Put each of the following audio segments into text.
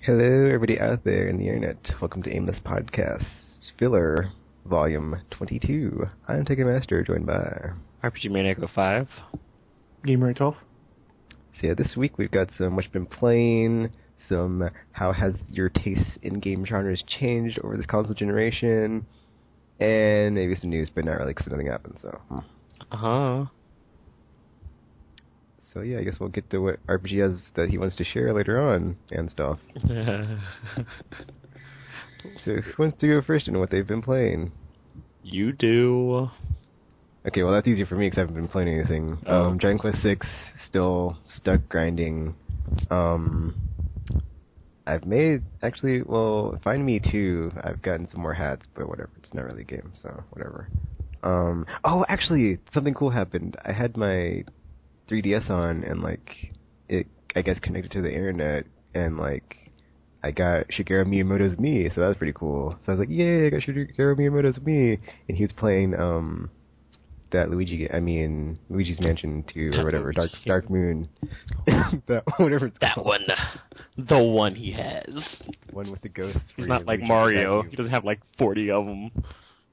Hello, everybody out there in the internet. Welcome to Aimless Podcast, Filler, Volume 22. I'm Master, joined by RPG Maniac 05. Gamer 12. So yeah, this week we've got some what you've been playing, some how has your taste in game genres changed over this console generation, and maybe some news, but not really because nothing happened, so. Uh-huh. So yeah, I guess we'll get to what RPG has that he wants to share later on, and stuff. So who wants to go first and what they've been playing? You do. Okay, well that's easy for me because I haven't been playing anything. Dragon Quest 6, still stuck grinding. I've made, actually, well, Find Me 2, I've gotten some more hats, but whatever, it's not really a game, so whatever. Oh, actually, something cool happened. I had my 3DS on, and, like, it, I guess, connected to the internet, and, like, I got Shigeru Miyamoto's Mii, so that was pretty cool. So I was like, yay, I got Shigeru Miyamoto's Mii, and he was playing, that Luigi's Mansion 2, or whatever, Dark Moon, that, whatever it's called. That one. The one he has. One with the ghosts. He's not like Mario. He doesn't have, like, 40 of them.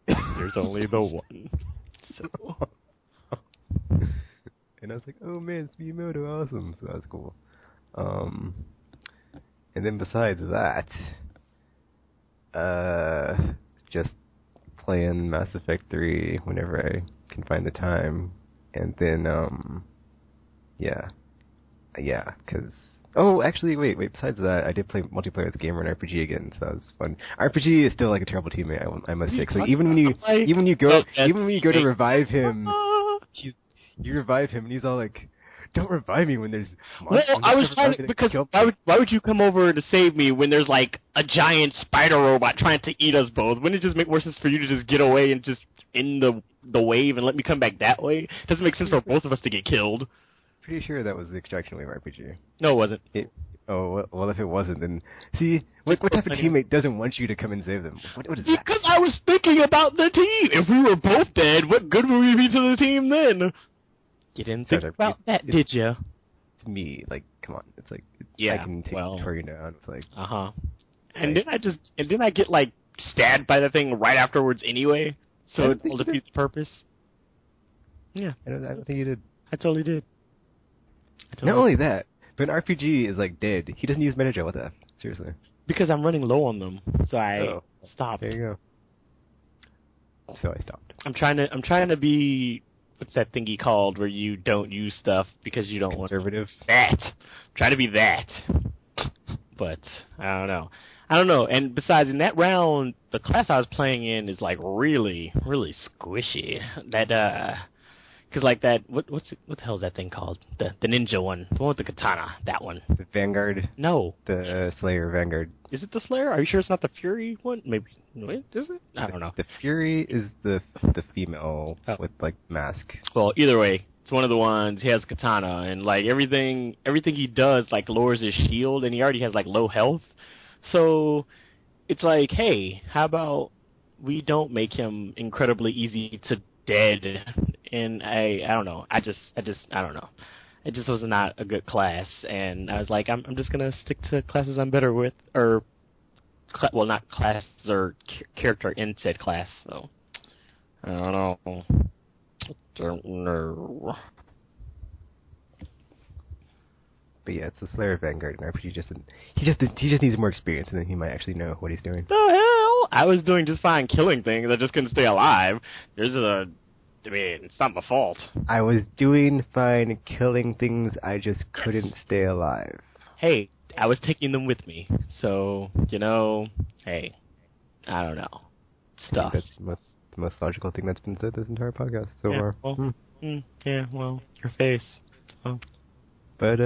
There's only the one. So... And I was like, oh man, it's Miyamoto, awesome. So that was cool. And then besides that, just playing Mass Effect 3 whenever I can find the time. And then, because... Oh, actually, wait, besides that, I did play multiplayer with Gamer and RPG again, so that was fun. RPG is still like a terrible teammate, I must say. So even when you go to revive him, you revive him, and he's all like, "Don't revive me when there's." Well, I was trying to, because why would you come over to save me when there's like a giant spider robot trying to eat us both? Wouldn't it just make more sense for you to just get away and just end the wave and let me come back that way? It doesn't make sense for both of us to get killed. Pretty sure that was the Extraction Wave RPG. No, it wasn't. Well, if it wasn't, then see, what type of teammate doesn't want you to come and save them? What is that? Because I was thinking about the team. If we were both dead, what good would we be to the team then? You didn't think about that, did you? It's me. Like, come on. It's like, yeah, I can take Victoria down. It's like, And then I get like stabbed by the thing right afterwards anyway. So it will defeat the purpose. Yeah, I don't think you did. I totally did. Not only that, but an RPG is like dead. He doesn't use Metagel. What the F? Seriously. Because I'm running low on them, so I stopped. There you go. So I stopped. I'm trying to be, what's that thingy called where you don't use stuff because you don't want conservative. That. Try to be that. But I don't know. And besides, in that round, the class I was playing in is like really, really squishy. That because like that, what the hell is that thing called? The ninja one, the one with the katana, that one. The Vanguard. No. The Slayer Vanguard. Is it the Slayer? Are you sure it's not the Fury one? Maybe. Wait, is it? I don't know. The Fury is the female with like mask. Well, either way, it's one of the ones. He has katana, and like everything he does like lowers his shield, and he already has like low health. So it's like, hey, how about we don't make him incredibly easy to dead? And I don't know. I don't know. It just was not a good class, and I was like, I'm just gonna stick to classes I'm better with, or not classes or character in said class. So I don't know. But yeah, it's the Slayer Vanguard, and RPG he just needs more experience, and then he might actually know what he's doing. The hell! I was doing just fine killing things. I just couldn't stay alive. It's not my fault. I was doing fine killing things, I just couldn't stay alive. Hey, I was taking them with me. So, hey, I don't know. Stuff. That's the most logical thing that's been said this entire podcast so far. Well, your face. Oh. But,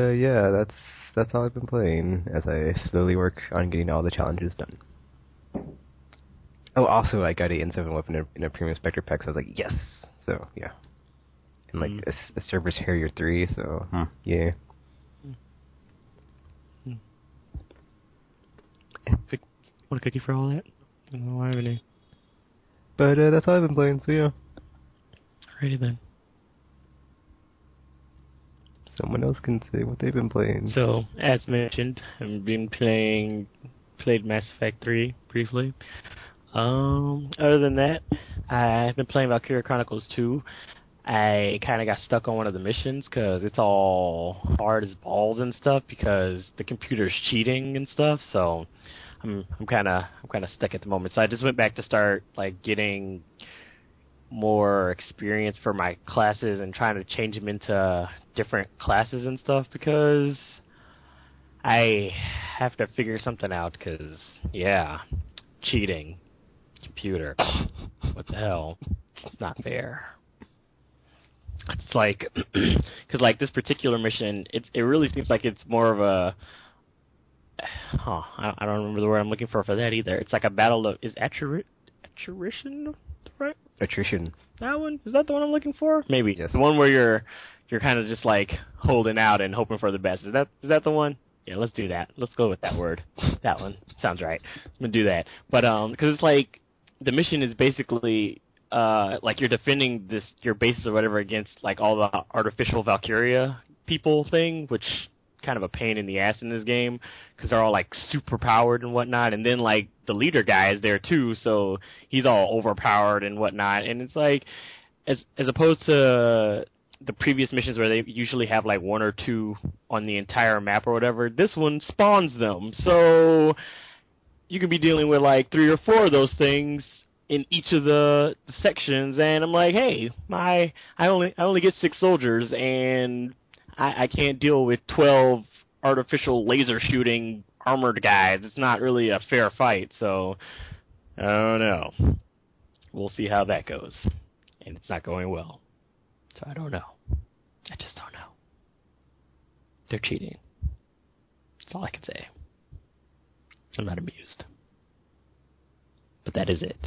that's all I've been playing as I slowly work on getting all the challenges done. Oh, also, I got a N7 weapon in a Premium Spectre pack, so I was like, yes! So, yeah. And, like, a Cerberus Harrier 3, so, yeah. Want a cookie for all that? I don't know why I have any. But, that's all I've been playing, so, yeah. Alrighty then. Someone else can say what they've been playing. So, as mentioned, I've been played Mass Effect 3 briefly. Other than that, I've been playing Valkyria Chronicles 2. I kind of got stuck on one of the missions because it's all hard as balls and stuff because the computer's cheating and stuff. So I'm kind of stuck at the moment. So I just went back to start like getting more experience for my classes and trying to change them into different classes and stuff because I have to figure something out because, yeah, cheating. Computer. What the hell? It's not fair. It's like, because like this particular mission, it really seems like it's more of a, I don't remember the word I'm looking for that either. It's like a battle of, is attrition, right? Attrition. That one? Is that the one I'm looking for? Maybe. Yes. The one where you're kind of just like holding out and hoping for the best. Is that the one? Yeah, let's do that. Let's go with that word. That one. Sounds right. I'm going to do that. But, because it's like, the mission is basically, like you're defending your bases or whatever against like all the artificial Valkyria people thing, which kind of a pain in the ass in this game because they're all like super powered and whatnot. And then like the leader guy is there too, so he's all overpowered and whatnot. And it's like, as opposed to the previous missions where they usually have like one or two on the entire map or whatever, this one spawns them. So you could be dealing with like 3 or 4 of those things in each of the sections, and I'm like, hey, I only get 6 soldiers, and I can't deal with 12 artificial laser shooting armored guys. It's not really a fair fight, so I don't know. We'll see how that goes, and it's not going well, so I don't know. I just don't know. They're cheating. That's all I can say. I'm not amused. But that is it.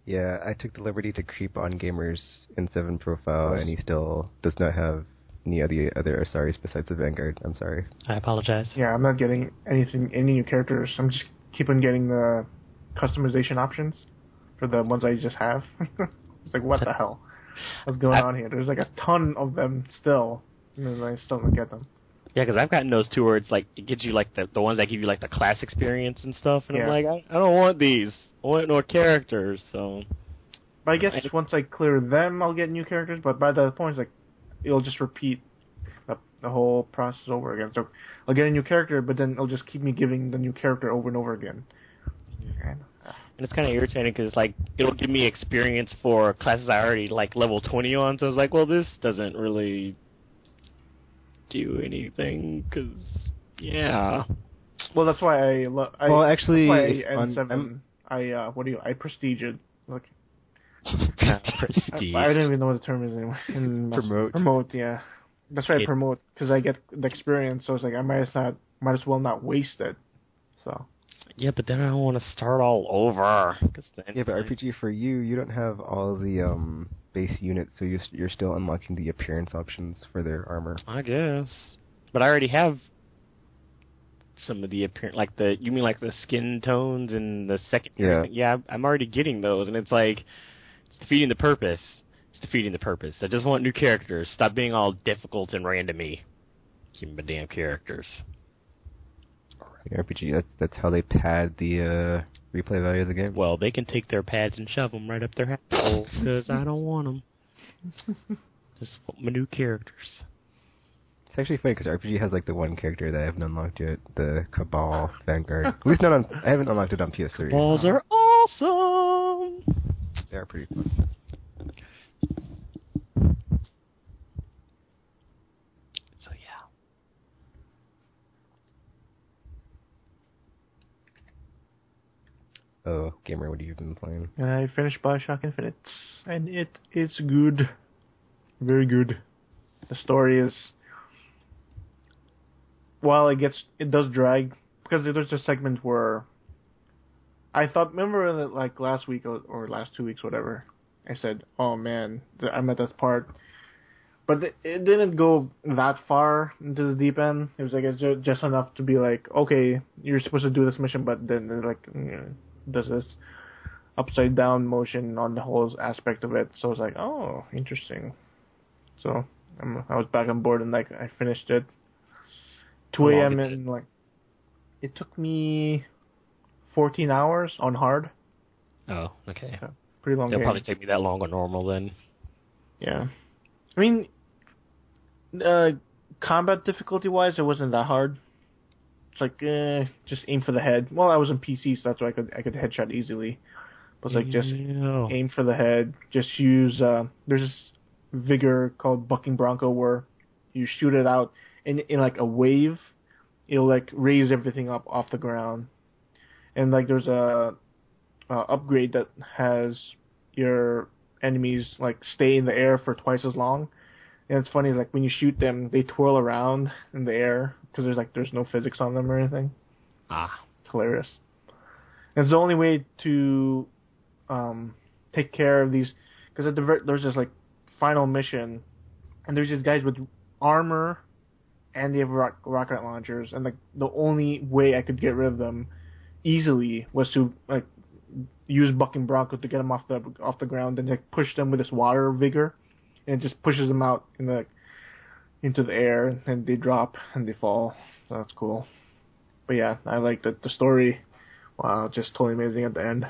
Yeah, I took the liberty to creep on Gamer's N7 profile, and he still does not have any other Asaris besides the Vanguard. I'm sorry. I apologize. Yeah, I'm not getting any new characters. I'm just keep on getting the customization options for the ones I just have. It's like, what the hell? What's going on here? There's like a ton of them still, and I still don't get them. Yeah, because I've gotten those too where it's like, it gives you like the ones that give you like the class experience and stuff, and I'm like, I don't want these. I want no characters, so. But I guess once I clear them, I'll get new characters, but by that point, it's like, it'll just repeat the whole process over again. So I'll get a new character, but then it'll just keep me giving the new character over and over again. And it's kind of irritating because it's like, it'll give me experience for classes I already like level 20 on, so it's like, well, this doesn't really do anything, because, yeah. Well, that's why N7, I prestige it. Look. Prestige. I don't even know what the term is anymore. Promote, yeah. That's why I promote, because I get the experience, so it's like, I might as well not waste it. So. Yeah, but then I don't want to start all over. Yeah, but RPG for you don't have all the base units, so you're still unlocking the appearance options for their armor. I guess. But I already have some of the appearance, like you mean like the skin tones and the second? Yeah, I'm already getting those, and it's like, it's defeating the purpose. I just want new characters. Stop being all difficult and randomy. Keep my damn characters. RPG, that's how they pad the replay value of the game. Well, they can take their pads and shove them right up their asshole, because I don't want them. Just want my new characters. It's actually funny because RPG has like the one character that I haven't unlocked yet, the Cabal Vanguard. At least I haven't unlocked it on PS3. Cabals are awesome. They are pretty fun. So yeah. Oh, Gamer, what have you been playing? I finished Bioshock Infinite, and it is good. Very good. The story is... While it does drag, because there's just segments where... I thought, remember that like last week or last 2 weeks, whatever, I said, oh man, I'm at this part. But it didn't go that far into the deep end. It was like, it's just enough to be like, okay, you're supposed to do this mission, but then they're like... does this upside down motion on the whole aspect of it. So it's like, oh, interesting. So I was back on board and like I finished it. 2 How long a.m. did and like it took me 14 hours on hard. Oh, okay. Yeah, pretty long It'll game. probably take me that long on normal then. Yeah. I mean, combat difficulty-wise, it wasn't that hard. It's like, just aim for the head. Well, I was on PC, so that's why I could headshot easily. But it's like, just aim for the head. Just use, there's this vigor called Bucking Bronco where you shoot it out in like a wave. It'll like raise everything up off the ground. And like there's a upgrade that has your enemies like stay in the air for twice as long. And it's funny, like when you shoot them, they twirl around in the air because there's no physics on them or anything. It's hilarious. And it's the only way to take care of these, because there's this like final mission, and there's these guys with armor, and they have rocket launchers, and like the only way I could get rid of them easily was to like use Bucking Bronco to get them off the ground and like push them with this water vigor, and it just pushes them out into the air, and they drop and they fall. So that's cool. But yeah, I like the story. Wow, just totally amazing at the end.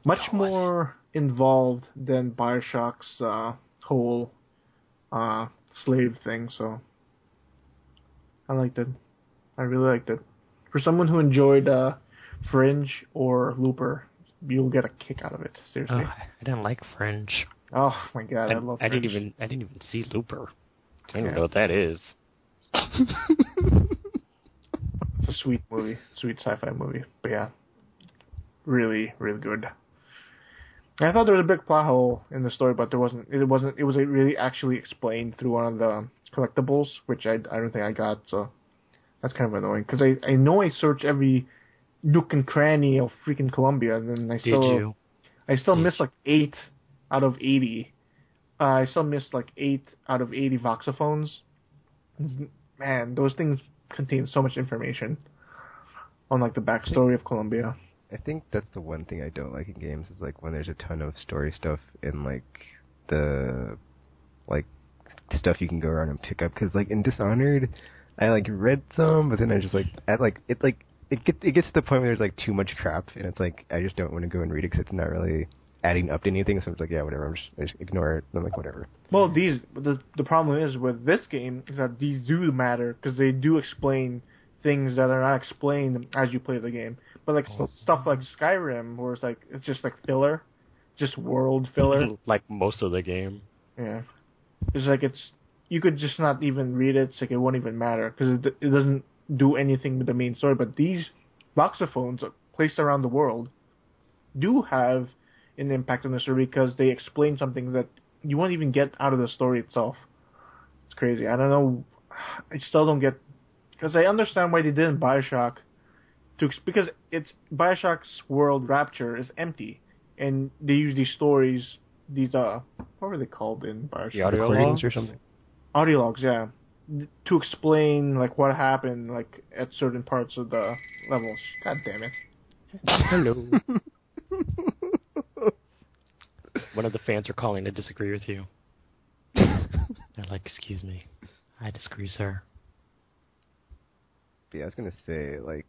Much more involved than Bioshock's whole slave thing, so I liked it. I really liked it. For someone who enjoyed Fringe or Looper, you'll get a kick out of it. Seriously. Oh, I didn't like Fringe. Oh my god, I love Fringe. I didn't even see Looper. I don't even know what that is. It's a sweet movie, sweet sci-fi movie. But yeah, really, really good. I thought there was a big plot hole in the story, but there wasn't. It wasn't. It was really actually explained through one of the collectibles, which I don't think I got. So that's kind of annoying because I know I searched every nook and cranny of freaking Colombia, and then I still missed like 8 out of 80. I still missed like 8 out of 80 voxophones. Man, those things contain so much information on like the backstory of Colombia. I think that's the one thing I don't like in games is like when there's a ton of story stuff and like the like stuff you can go around and pick up. Because like in Dishonored, I like read some, but then I just like it gets to the point where there's like too much crap, and it's like I just don't want to go and read it because it's not really adding up to anything. So it's like, yeah, whatever. I just ignore it. I'm like, whatever. Well, the problem is with this game is that these do matter because they do explain things that are not explained as you play the game. But like stuff like Skyrim, where it's just like filler, just world filler. Like most of the game. Yeah, it's like you could just not even read it. It's like it won't even matter because it doesn't do anything with the main story. But these voxophones placed around the world do have an impact on the story because they explain something that you won't even get out of the story itself. It's crazy. I don't know. I still don't get, because I understand why they did in Bioshock. Because it's Bioshock's world Rapture is empty, and they use these stories, what were they called in Bioshock? The audio logs or something. Audio logs, yeah, to explain like what happened like at certain parts of the levels. God damn it! Hello. One of the fans are calling to disagree with you. They're like, "Excuse me, I disagree, sir." Yeah, I was gonna say like.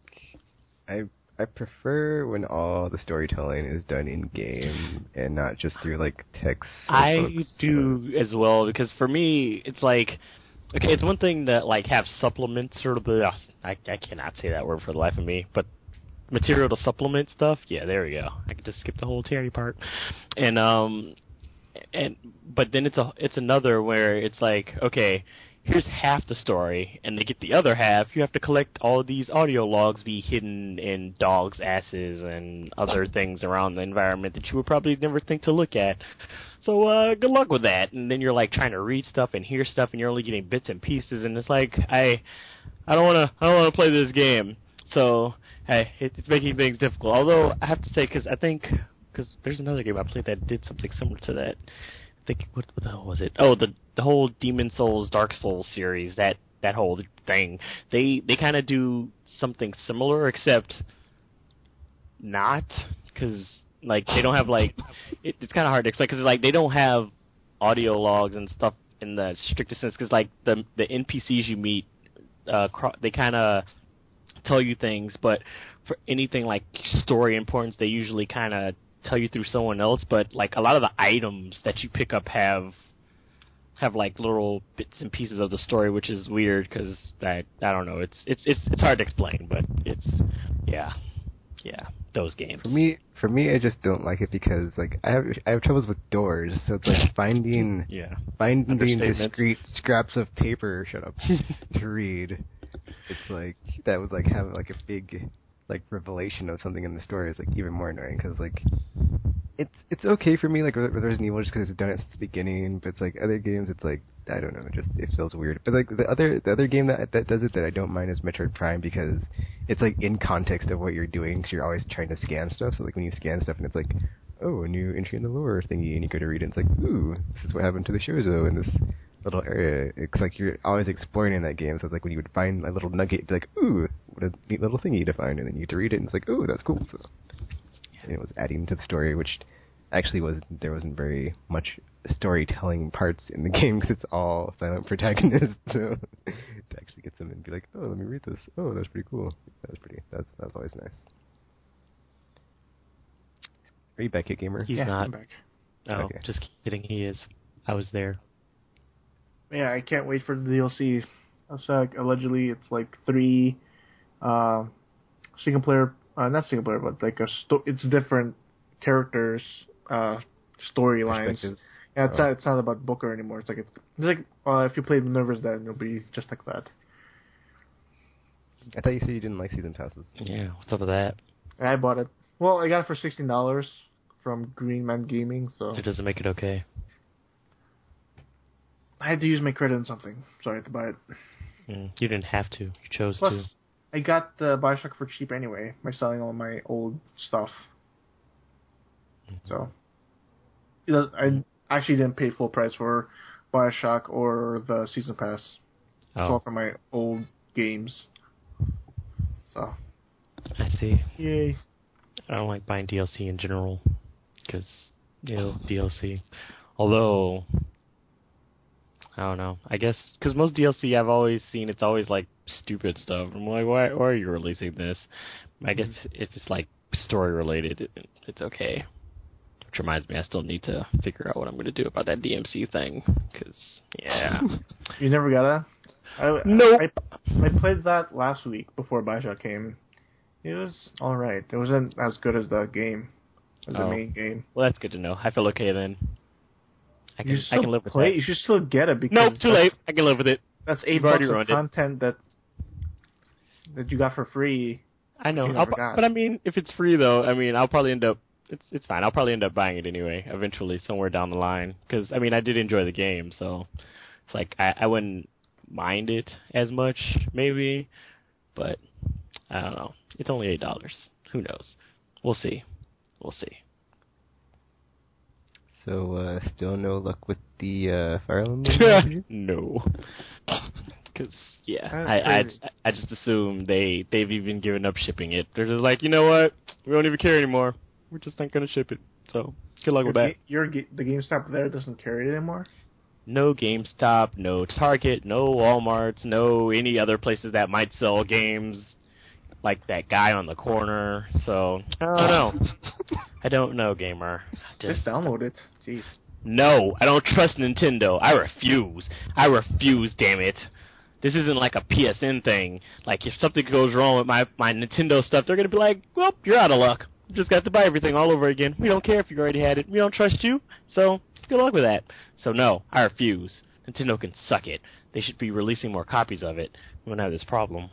I prefer when all the storytelling is done in game and not just through like text. I do as well, because for me it's like, okay, it's one thing to like have supplements sort of. I cannot say that word for the life of me, but material to supplement stuff. Yeah, there we go. I could just skip the whole Terry part, but then it's another where it's like, okay, here's half the story, and to get the other half, you have to collect all of these audio logs be hidden in dogs' asses and other things around the environment that you would probably never think to look at. So good luck with that. And then you're like trying to read stuff and hear stuff, and you're only getting bits and pieces, and it's like I don't want to play this game. So hey, it's making things difficult. Although I have to say, because there's another game I played that did something similar to that. I think what the hell was it? Oh, the whole Demon Souls, Dark Souls series, that whole thing. They kind of do something similar, except not, because like they don't have like it's kind of hard to explain, because like they don't have audio logs and stuff in the strictest sense, because like the NPCs you meet, they kind of tell you things, but for anything like story importance, they usually kind of tell you through someone else. But like a lot of the items that you pick up have like little bits and pieces of the story, which is weird because I don't know. It's hard to explain, but it's yeah, those games. For me, I just don't like it because like I have troubles with doors, so it's like finding discrete scraps of paper. Shut up. To read. It's like that would like have like a big like revelation of something in the story is like even more annoying because like it's okay for me like Resident Evil just because it's done it since the beginning, but it's like other games it's like I don't know, it feels weird. But like the other game that does it that I don't mind is Metroid Prime because it's like in context of what you're doing because you're always trying to scan stuff. So like when you scan stuff and it's like, oh, a new entry in the lore thingy, and you go to read it, and it's like, ooh, this is what happened to the Shozo in this little area. It's like you're always exploring in that game. So it's like when you would find a little nugget, it'd be like, ooh, what a neat little thingy to find, and then you get to read it, and it's like, ooh, that's cool. So and it was adding to the story, which actually there wasn't very much storytelling parts in the game because it's all silent protagonists. So to actually get them and be like, oh, let me read this. Oh, that's pretty cool. That's always nice. Are you back yet, gamer? He's not. I'm back. Oh, okay. Just kidding. He is. I was there. Yeah, I can't wait for the DLC. So, like, allegedly, it's like 3 single player, not single player, but like it's different characters, storylines. Yeah, it's not about Booker anymore. It's like if you played Minerva's Den, it'll be just like that. I thought you said you didn't like season passes. Yeah, what's up with that? I bought it. Well, I got it for $16 from Green Man Gaming, so It doesn't make it okay. I had to use my credit on something, so I had to buy it. You didn't have to. You chose Plus, to. I got Bioshock for cheap anyway by selling all my old stuff. So, I actually didn't pay full price for Bioshock or the Season Pass. It's all for my old games. So. I see. Yay. I don't like buying DLC in general, because, DLC. Although, I don't know. I guess, because most DLC I've always seen, it's always, like, stupid stuff. I'm like, why are you releasing this? I guess if it's, like, story-related, it's okay. Which reminds me, I still need to figure out what I'm going to do about that DMC thing, because, yeah. You never got that? Nope. I played that last week before Bioshock came. It was alright. It wasn't as good as the game, as the main game. Well, that's good to know. I feel okay then. I can live with that. that. You should still get it because nope, too late. I can live with it. That's $8 of content that you got for free. I know, but I mean, if it's free though, I mean, I'll probably end up. It's fine. I'll probably end up buying it anyway, eventually, somewhere down the line. Because I mean, I did enjoy the game, so it's like I wouldn't mind it as much, maybe, but I don't know. It's only $8. Who knows? We'll see. So, still no luck with the Fire Emblem? No. Because, yeah, I just assume they've even given up shipping it. They're just like, you know what? We don't even care anymore. We're just not going to ship it. So, good luck with that. The GameStop there doesn't carry it anymore? No GameStop, no Target, no Walmart, no any other places that might sell games. Like that guy on the corner, so I don't know. I don't know, gamer. Just download it. Jeez. No, I don't trust Nintendo. I refuse, damn it. This isn't like a PSN thing. Like, if something goes wrong with my Nintendo stuff, they're going to be like, well, you're out of luck. You just got to buy everything all over again. We don't care if you already had it. We don't trust you, so good luck with that. So no, I refuse. Nintendo can suck it. They should be releasing more copies of it. We won't have this problem.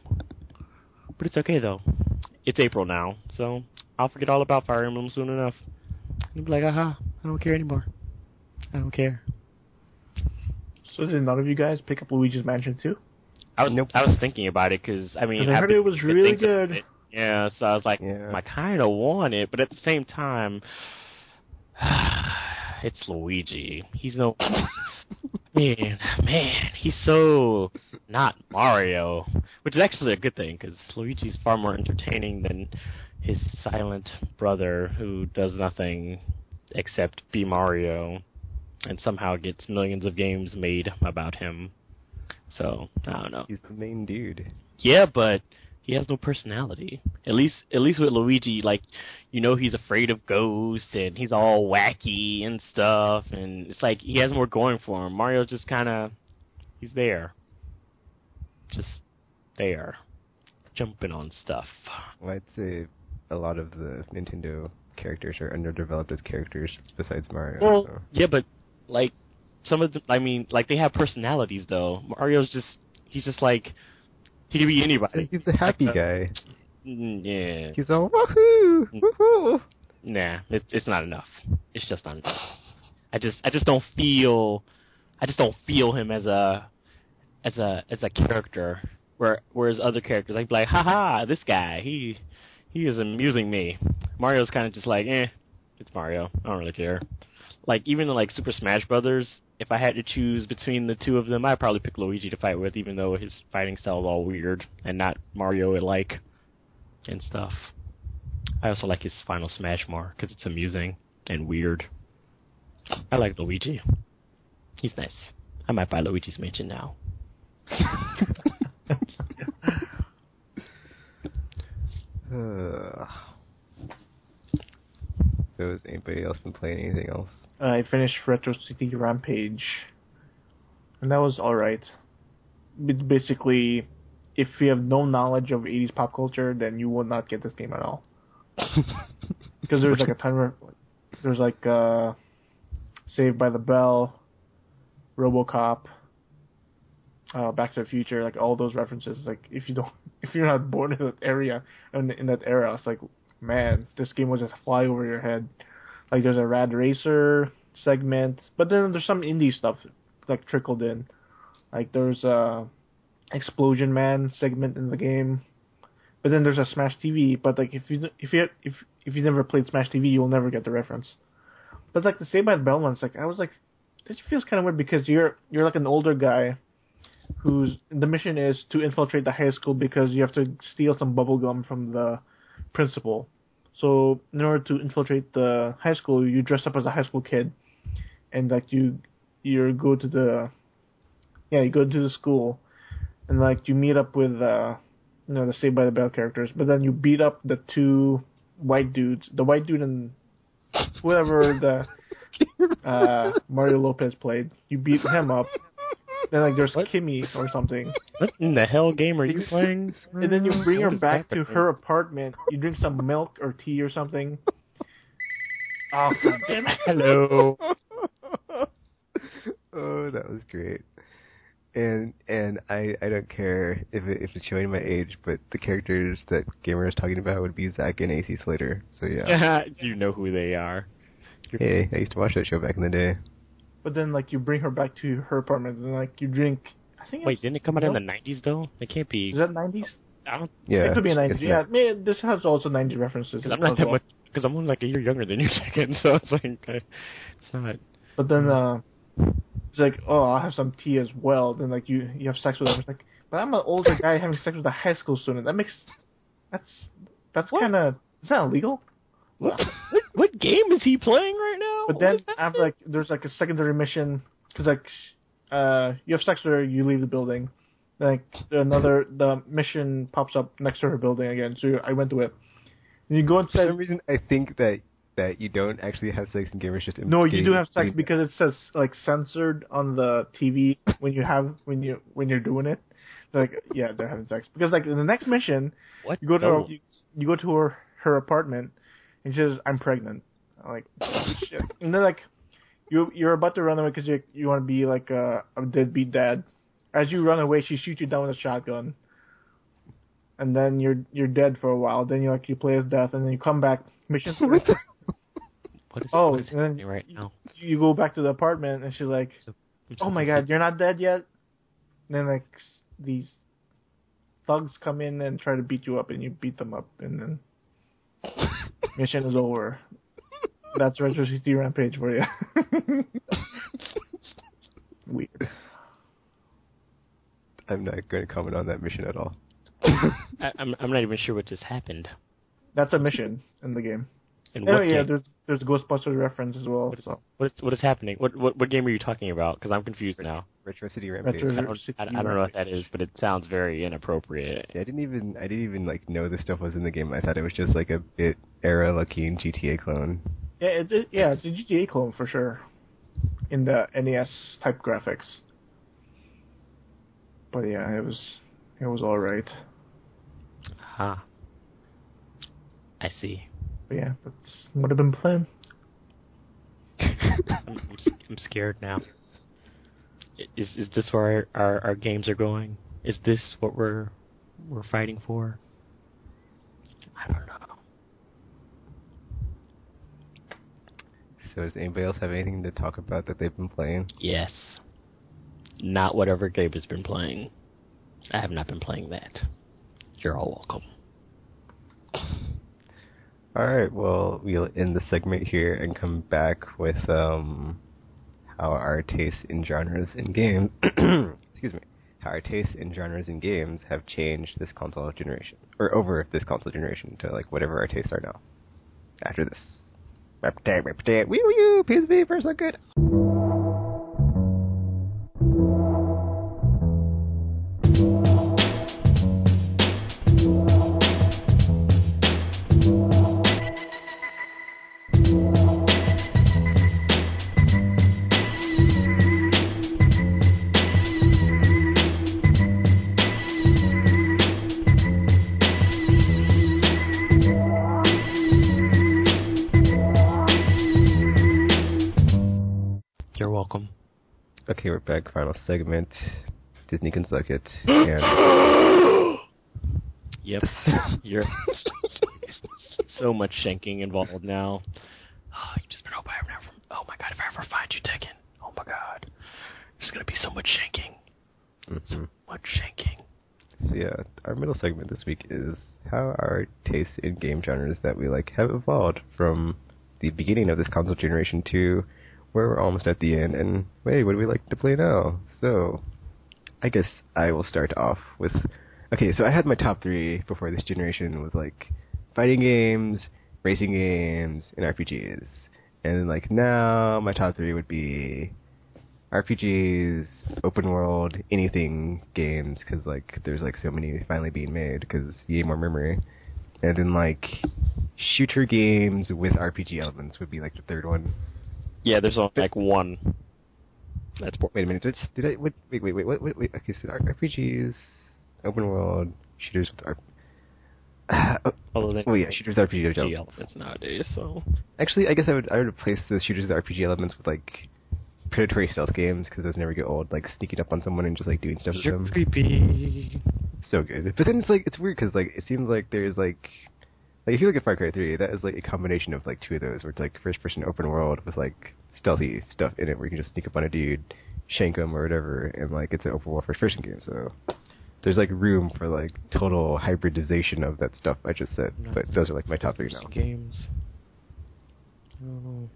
But it's okay, though. It's April now, so I'll forget all about Fire Emblem soon enough. And be like, aha, I don't care anymore. I don't care. So did none of you guys pick up Luigi's Mansion 2? I was thinking about it, because, I mean... I heard it was really good. Yeah, so I was like, I kind of want it, but at the same time... it's Luigi. He's no... Man, he's so not Mario, which is actually a good thing because Luigi's far more entertaining than his silent brother who does nothing except be Mario. and somehow gets millions of games made about him. So I don't know. He's the main dude. Yeah, but he has no personality. At least with Luigi, like, you know, he's afraid of ghosts and he's all wacky and stuff, and it's like he has more going for him. Mario's just kind of, he's there, just there, jumping on stuff. Well, I'd say a lot of the Nintendo characters are underdeveloped as characters besides Mario. Well, so. yeah, but like some of the, I mean, like they have personalities though. Mario's just, he's just like, he could be anybody. He's the happy guy. Yeah. He's all woohoo, woohoo. Nah, it's not enough. It's just not enough. I just don't feel him as a character. Whereas other characters, I'd be like, haha, this guy, he is amusing me. Mario's kind of just like, it's Mario. I don't really care. Like, even in, like, Super Smash Brothers, if I had to choose between the two of them, I'd probably pick Luigi to fight with, even though his fighting style is all weird and not Mario-like and stuff. I also like his Final Smash more, because it's amusing and weird. I like Luigi. He's nice. I might buy Luigi's Mansion now. So has anybody else been playing anything else? I finished Retro City Rampage, and that was alright. Basically, if you have no knowledge of 80s pop culture, then you will not get this game at all. Because there's like a ton of, there's like Saved by the Bell, RoboCop, Back to the Future, like all those references. Like if you're not born in that area, in that era, it's like, man, this game will just fly over your head. Like there's a Rad Racer segment, but then there's some indie stuff like trickled in. Like there's a Explosion Man segment in the game, but then there's a Smash TV. But like if you never played Smash TV, you'll never get the reference. But like the Saved by the Bell ones, like I was like, this feels kind of weird because you're like an older guy whose the mission is to infiltrate the high school because you have to steal some bubble gum from the principal. So in order to infiltrate the high school, you dress up as a high school kid, and like you go to the school, and like you meet up with the Saved by the Bell characters, but then you beat up the two white dudes, the white dude and whoever the Mario Lopez played. You beat him up. Then like there's Kimmy or something. What in the hell game are you playing? And then you bring her back to her apartment. You drink some milk or tea or something. Oh, God damn it. Hello. Oh, that was great. And I don't care if it's showing my age, but the characters that Gamer is talking about would be Zack and AC Slater. So yeah. You know who they are. Hey, I used to watch that show back in the day. But then, like, you bring her back to her apartment, and, like, you drink... Wait, didn't it come out in the 90s, though? It can't be... Is that 90s? I don't... Yeah. It could be a 90s. Yeah, man, this has also 90s references. Because I'm not that much... Because I'm only, like, a year younger than you, second, so it's like... It's not... But then, it's like, oh, I'll have some tea as well. Then, like, you have sex with her. It's like, but I'm an older guy having sex with a high school student. That makes... That's kind of... Is that illegal? What game is he playing right now? But then after like there's like a secondary mission because like you have sex with her, you leave the building. Like the mission pops up next to her building again. So I went to it. And you go inside. For some reason, I think that you don't actually have sex in gamers. Just no, you do have sex because it says like censored on the TV when you're doing it. Like yeah, they're having sex because like in the next mission, you go to her apartment. And she says, I'm pregnant. I'm like, oh, shit. And then, like, you're about to run away because you want to be, like, a deadbeat dad. As you run away, she shoots you down with a shotgun. And then you're dead for a while. Then, you play as death, and then you come back. Mission. What is and then right now? You go back to the apartment, and she's like, oh, my God, you're not dead yet? And then, like, these thugs come in and try to beat you up, and you beat them up, and then... Mission is over. That's Retro City Rampage for you. Weird. I'm not going to comment on that mission at all. I'm not even sure what just happened. That's a mission in the game. And Oh what yeah, game? there's Ghostbusters reference as well. So What is happening? What game are you talking about? Because I'm confused now. Retro City Rampage. I don't know what that is, but it sounds very inappropriate. Yeah, I didn't even like know this stuff was in the game. I thought it was just like a bit era-looking GTA clone. yeah, it's a GTA clone for sure, in the NES type graphics. But yeah, it was all right. Ah, I see. But yeah, that's what I've been playing. I'm scared now. Is this where our games are going? Is this what we're fighting for? I don't know. So does anybody else have anything to talk about that they've been playing? Yes. Not whatever Gabe has been playing. I have not been playing that. You're all welcome. Alright, well, we'll end the segment here and come back with how our tastes in genres in games excuse me, how our tastes in genres in games have changed this console generation, or over this console generation to like whatever our tastes are now. After this. Wee wee PSV first look good. You're welcome. Okay, we're back. Final segment. Disney can suck it. And Yep. You're so much shanking involved now. Oh, you just been hoping I never. Oh my god, if I ever find you, Tekken. Oh my god. There's gonna be so much shanking. So much shanking. So yeah, our middle segment this week is how our tastes in game genres that we like have evolved from the beginning of this console generation to where we're almost at the end, and wait, what do we like to play now? So, I guess I will start off with... Okay, so I had my top 3 before this generation was like fighting games, racing games, and RPGs. And then like now, my top 3 would be RPGs, open world, anything games, because like there's like so many finally being made, because yay, more memory. And then like shooter games with RPG elements would be like the third one. Yeah, there's only like one. That's Wait a minute. Did I? Wait. Okay, so RPGs, open world, shooters with shooters with RPG elements nowadays. So actually, I guess I would replace the shooters with RPG elements with like predatory stealth games, because those never get old. Like sneaking up on someone and just like doing stuff with them. Creepy. So good. But then it's weird because like it seems like there's like if you look at Far Cry 3, that is like a combination of like two of those, where it's like first person open world with like stealthy stuff in it, where you can just sneak up on a dude, shank him or whatever, and like it's an open world first person game. So there's like room for like total hybridization of that stuff I just said. But those are like my top 3 now. Games. Oh.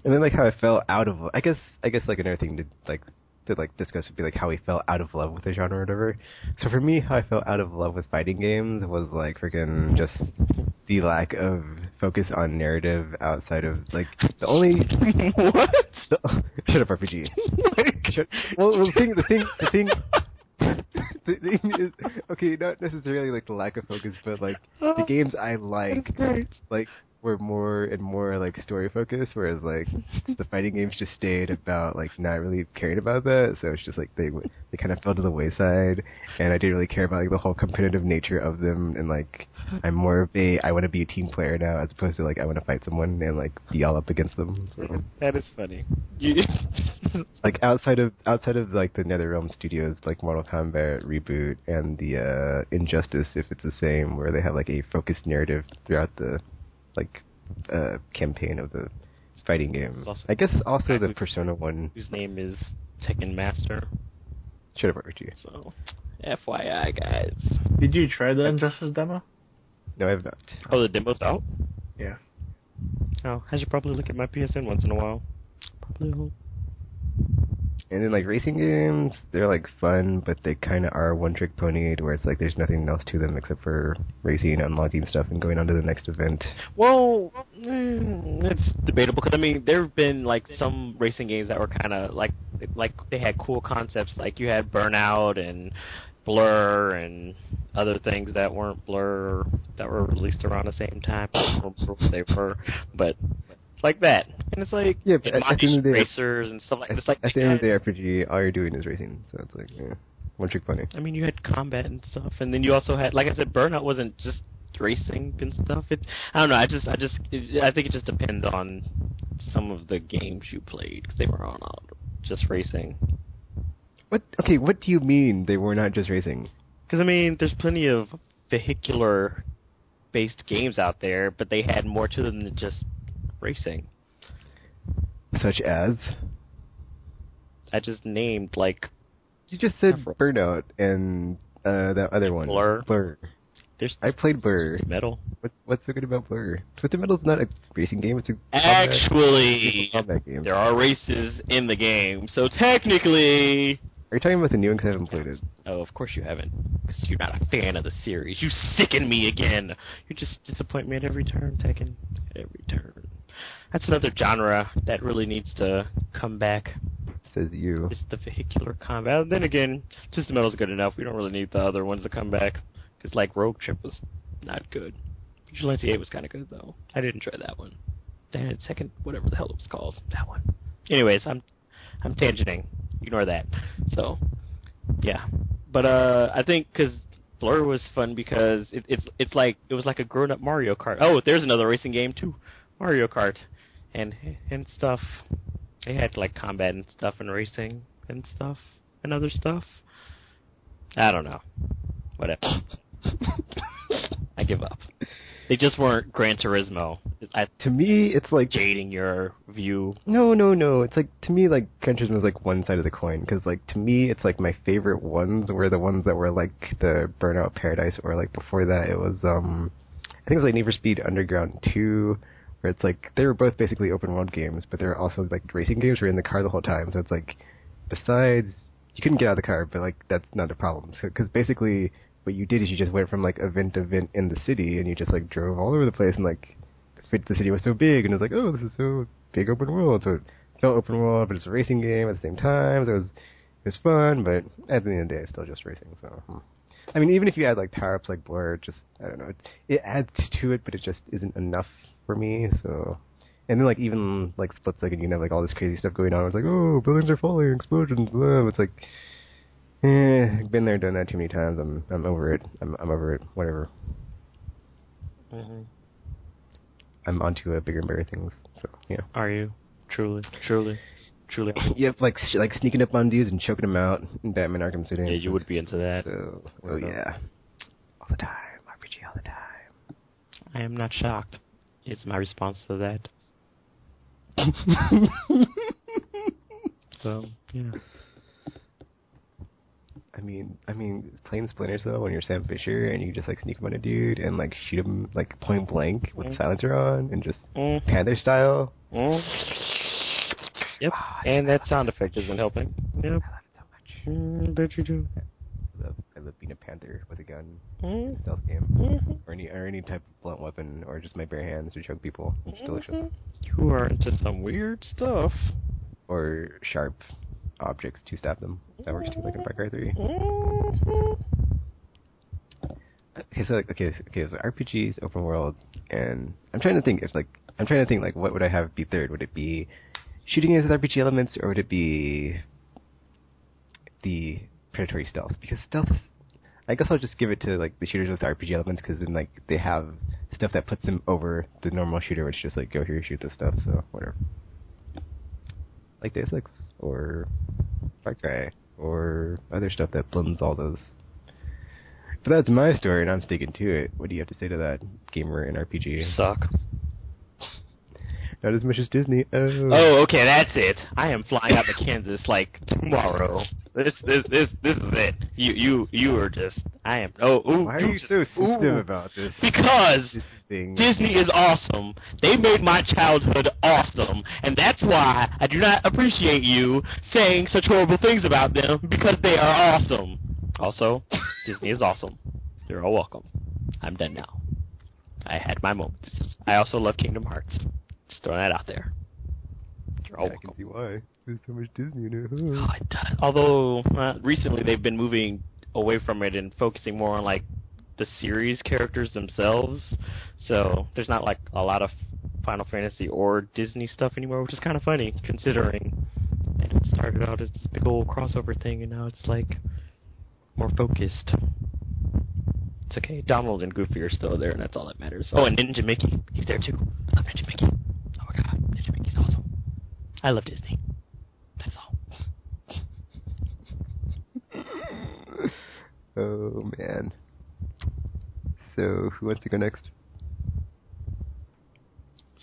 And then like how I fell out of, I guess like another thing to discuss would be like how we fell out of love with the genre or whatever. So for me, how I fell out of love with fighting games was like freaking just the lack of focus on narrative outside of like the only What? Shut up, RPG. The thing is, okay, not necessarily like the lack of focus, but like the games I like were more and more like story focused, whereas like the fighting games just stayed about like not really caring about that. So it's just like they kind of fell to the wayside, and I didn't really care about like the whole competitive nature of them. And like I'm more of I want to be a team player now, as opposed to like I want to fight someone and like be all up against them. So. That is funny. Like outside of like the NetherRealm Studios, like Mortal Kombat reboot and the Injustice, if it's the same, where they have like a focused narrative throughout the like campaign of the fighting game. I guess also the Persona one, whose name is Tekken Master. Shut up, RPG. So, FYI, guys. Did you try the Injustice demo? No, I have not. Oh, the demo's out? Yeah. Oh, I should probably look at my PSN once in a while. Probably won't. And then, like, racing games, they're, like, fun, but they kind of are one-trick pony, where it's like there's nothing else to them except for racing, unlocking stuff, and going on to the next event. Well, it's debatable, because, I mean, there have been, like, some racing games that were kind of, like they had cool concepts, like you had Burnout and Blur and other things that weren't Blur, that were released around the same time. I don't remember what they were, but like that. And it's like, yeah, but at the end of the day, racers and stuff like that. Like, at the end of the day, RPG, all you're doing is racing, so it's like, yeah, one-trick pony. I mean, you had combat and stuff, and then you also had, like I said, Burnout wasn't just racing and stuff. I don't know. I think it just depends on some of the games you played, because they were all just racing. What? Okay, what do you mean they were not just racing? Because, I mean, there's plenty of vehicular-based games out there, but they had more to them than just racing. Such as? I just named, like... You just said Burnout and that other one. Blur. I played Blur. Metal. What's so good about Blur? Twisted Metal's not a racing game, it's a combat game. There are races in the game, so technically... Are you talking about the new one? Because I haven't played it. Oh, of course you haven't. Because you're not a fan of the series. You sicken me again. You just disappoint me at every turn, Tekken. At every turn. That's another genre that really needs to come back. Says you. It's the vehicular combat. Then again, Twisted Metal's good enough. We don't really need the other ones to come back. Because, like, Rogue Trip was not good. Vigilante 8 was kind of good, though. I did enjoy that one. Then second, whatever the hell it was called. That one. Anyways, I'm tangenting. Ignore that. So, yeah. But I think because Blur was fun because it's like it was like a grown-up Mario Kart. Oh, there's another racing game too, Mario Kart, and stuff. They had like combat and stuff and racing and stuff and other stuff. I don't know. Whatever. I give up. They just weren't Gran Turismo. To me, it's like... Jading your view. No. It's like, to me, like, Gran Turismo is like one side of the coin. Because, like, to me, it's like my favorite ones were the ones that were like the Burnout Paradise, or like before that it was, I think it was like Need for Speed Underground 2, where it's like, they were both basically open world games, but they were also like racing games where you're in the car the whole time. So it's like, besides, you couldn't get out of the car, but like, that's not a problem. Because basically... what you did is you just went from, like, event to event in the city, and you just, like, drove all over the place, and, like, the city was so big, and it was like, oh, this is so big open world. So it felt open world, but it's a racing game at the same time, so it was fun, but at the end of the day, it's still just racing, so... I mean, even if you add, like, power-ups like Blur, just, I don't know, it adds to it, but it just isn't enough for me, so... And then, like, even, like, Split Second, you can have, like, all this crazy stuff going on, it's like, oh, buildings are falling, explosions, blah, it's like... I've been there, done that too many times. I'm over it. I'm over it. Whatever. Mm-hmm. I'm onto bigger and better things. So yeah. Are you truly? Yep, like sneaking up on dudes and choking them out in Batman Arkham City. Yeah, you would be into that. So, yeah, all the time, RPG all the time. I am not shocked. It's my response to that. So yeah. I mean, playing Splinter Cell when you're Sam Fisher and you just like sneak up on a dude and like shoot him like point blank with the silencer on and just Panther style. Yep, and that sound effect isn't helping. Yep. I love it so much. Bet you do. I love being a panther with a gun in a stealth game, or any type of blunt weapon, or just my bare hands to choke people. It's delicious. You are into some weird stuff. Or sharp objects to stab them. That works too, like in Far Cry 3. So RPGs, open world, and I'm trying to think what would I have be third? Would it be shooting games with RPG elements, or would it be the predatory stealth? Because stealth is, I guess I'll just give it to like the shooters with RPG elements, because then like they have stuff that puts them over the normal shooter, which is just like go here, shoot this stuff. So whatever. Like Deus Ex, or Far Cry, or other stuff that blends all those. But that's my story, and I'm sticking to it. What do you have to say to that, gamer and RPG? Suck. Not as much as Disney. Oh, okay, that's it. I am flying out to Kansas like tomorrow. This is it. You are just. I am. Oh, ooh, why are you so sensitive about this? Because Disney is awesome. They made my childhood awesome, and that's why I do not appreciate you saying such horrible things about them, because they are awesome. Also, Disney is awesome. You're all welcome. I'm done now. I had my moments. I also love Kingdom Hearts. Just throwing that out there. You're all welcome. I can see why. There's so much Disney in it. Oh, it does. Although, recently they've been moving away from it and focusing more on, like, the series characters themselves. So there's not, like, a lot of Final Fantasy or Disney stuff anymore, which is kind of funny, considering it started out as this big old crossover thing, and now it's, like, more focused. It's okay. Donald and Goofy are still there, and that's all that matters. Oh, and Ninja Mickey. He's there, too. I love Ninja Mickey. Oh, my God. Ninja Mickey's awesome. I love Disney. That's all. Oh, man. So, who wants to go next?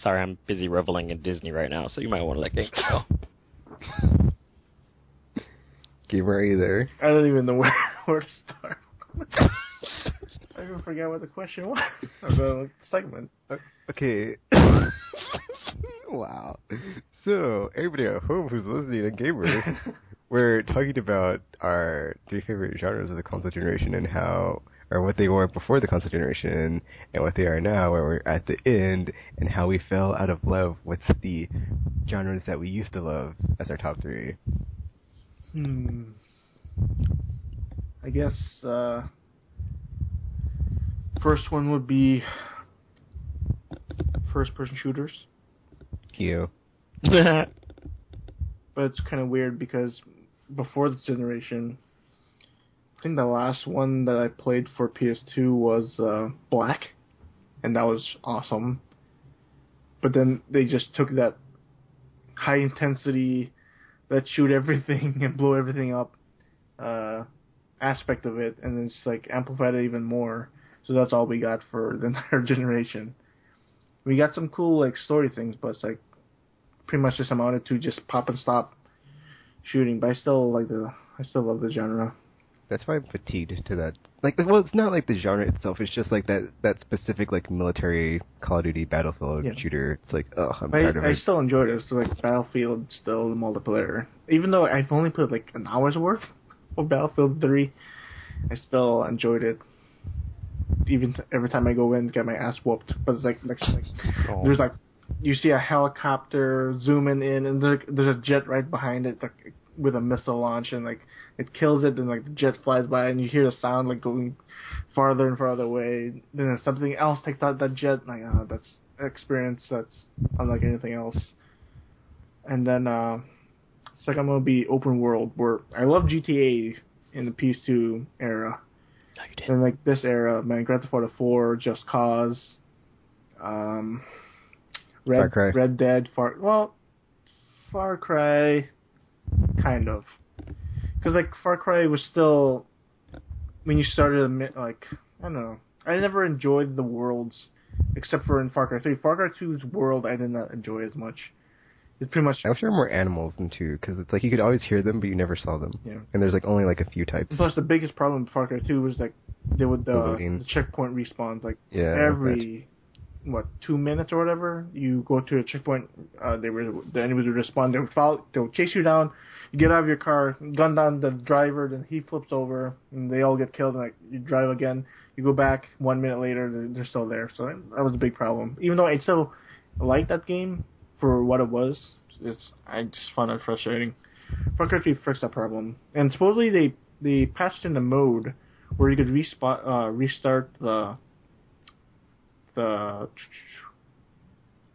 Sorry, I'm busy reveling in Disney right now, so you might want to let Game go. Gamer, are you there? I don't even know where to start. I even forgot what the question was. Or the segment. Okay. Wow. So, everybody at home who's listening to Gamer, we're talking about our 3 favorite genres of the console generation and how, or what they were before the console generation and what they are now, where we're at the end, and how we fell out of love with the genres that we used to love as our top 3. I guess first one would be first-person shooters. You. But it's kind of weird because before this generation, I think the last one that I played for PS2 was Black, and that was awesome. But then they just took that high intensity, let's shoot everything and blow everything up aspect of it, and then it's like amplified it even more. So that's all we got for the entire generation. We got some cool like story things, but it's like pretty much just amounted to just pop and stop shooting. But I still love the genre. That's why I'm fatigued to that. Like, well, it's not like the genre itself. It's just like that specific like military Call of Duty Battlefield shooter. It's like, I'm tired of it. I still enjoyed it. It's like Battlefield, still the multiplayer. Even though I've only played like an hour's worth of Battlefield 3, I still enjoyed it. Even every time I go in, get my ass whooped. But it's like there's like, you see a helicopter zooming in, and there's a jet right behind it, like with a missile launch, and like it kills it, and like the jet flies by, and you hear the sound like going farther and farther away. Then something else takes out that jet, like that's an experience that's unlike anything else. And then second one will be open world, where I love GTA in the PS2 era. No, you didn't. And like this era, man, Grand Theft Auto 4, Just Cause, Red Dead, Far Cry, kind of. Because like Far Cry was still, when you started, like, I don't know, I never enjoyed the worlds, except for in Far Cry 3. Far Cry 2's world I did not enjoy as much. It's pretty much... I wish there were more animals in 2, because it's like you could always hear them, but you never saw them. Yeah. And there's like only like a few types. Plus, the biggest problem with Far Cry 2 was like they would the checkpoint respawns like every 2 minutes or whatever. You go to a checkpoint, the enemies would respawn. They would chase you down. You get out of your car, gun down the driver, then he flips over, and they all get killed. And like you drive again, you go back 1 minute later, they're still there. So that was a big problem. Even though I still liked that game for what it was, I just found it frustrating. Far Cry 3 fixed that problem, and supposedly they patched in a mode where you could restart the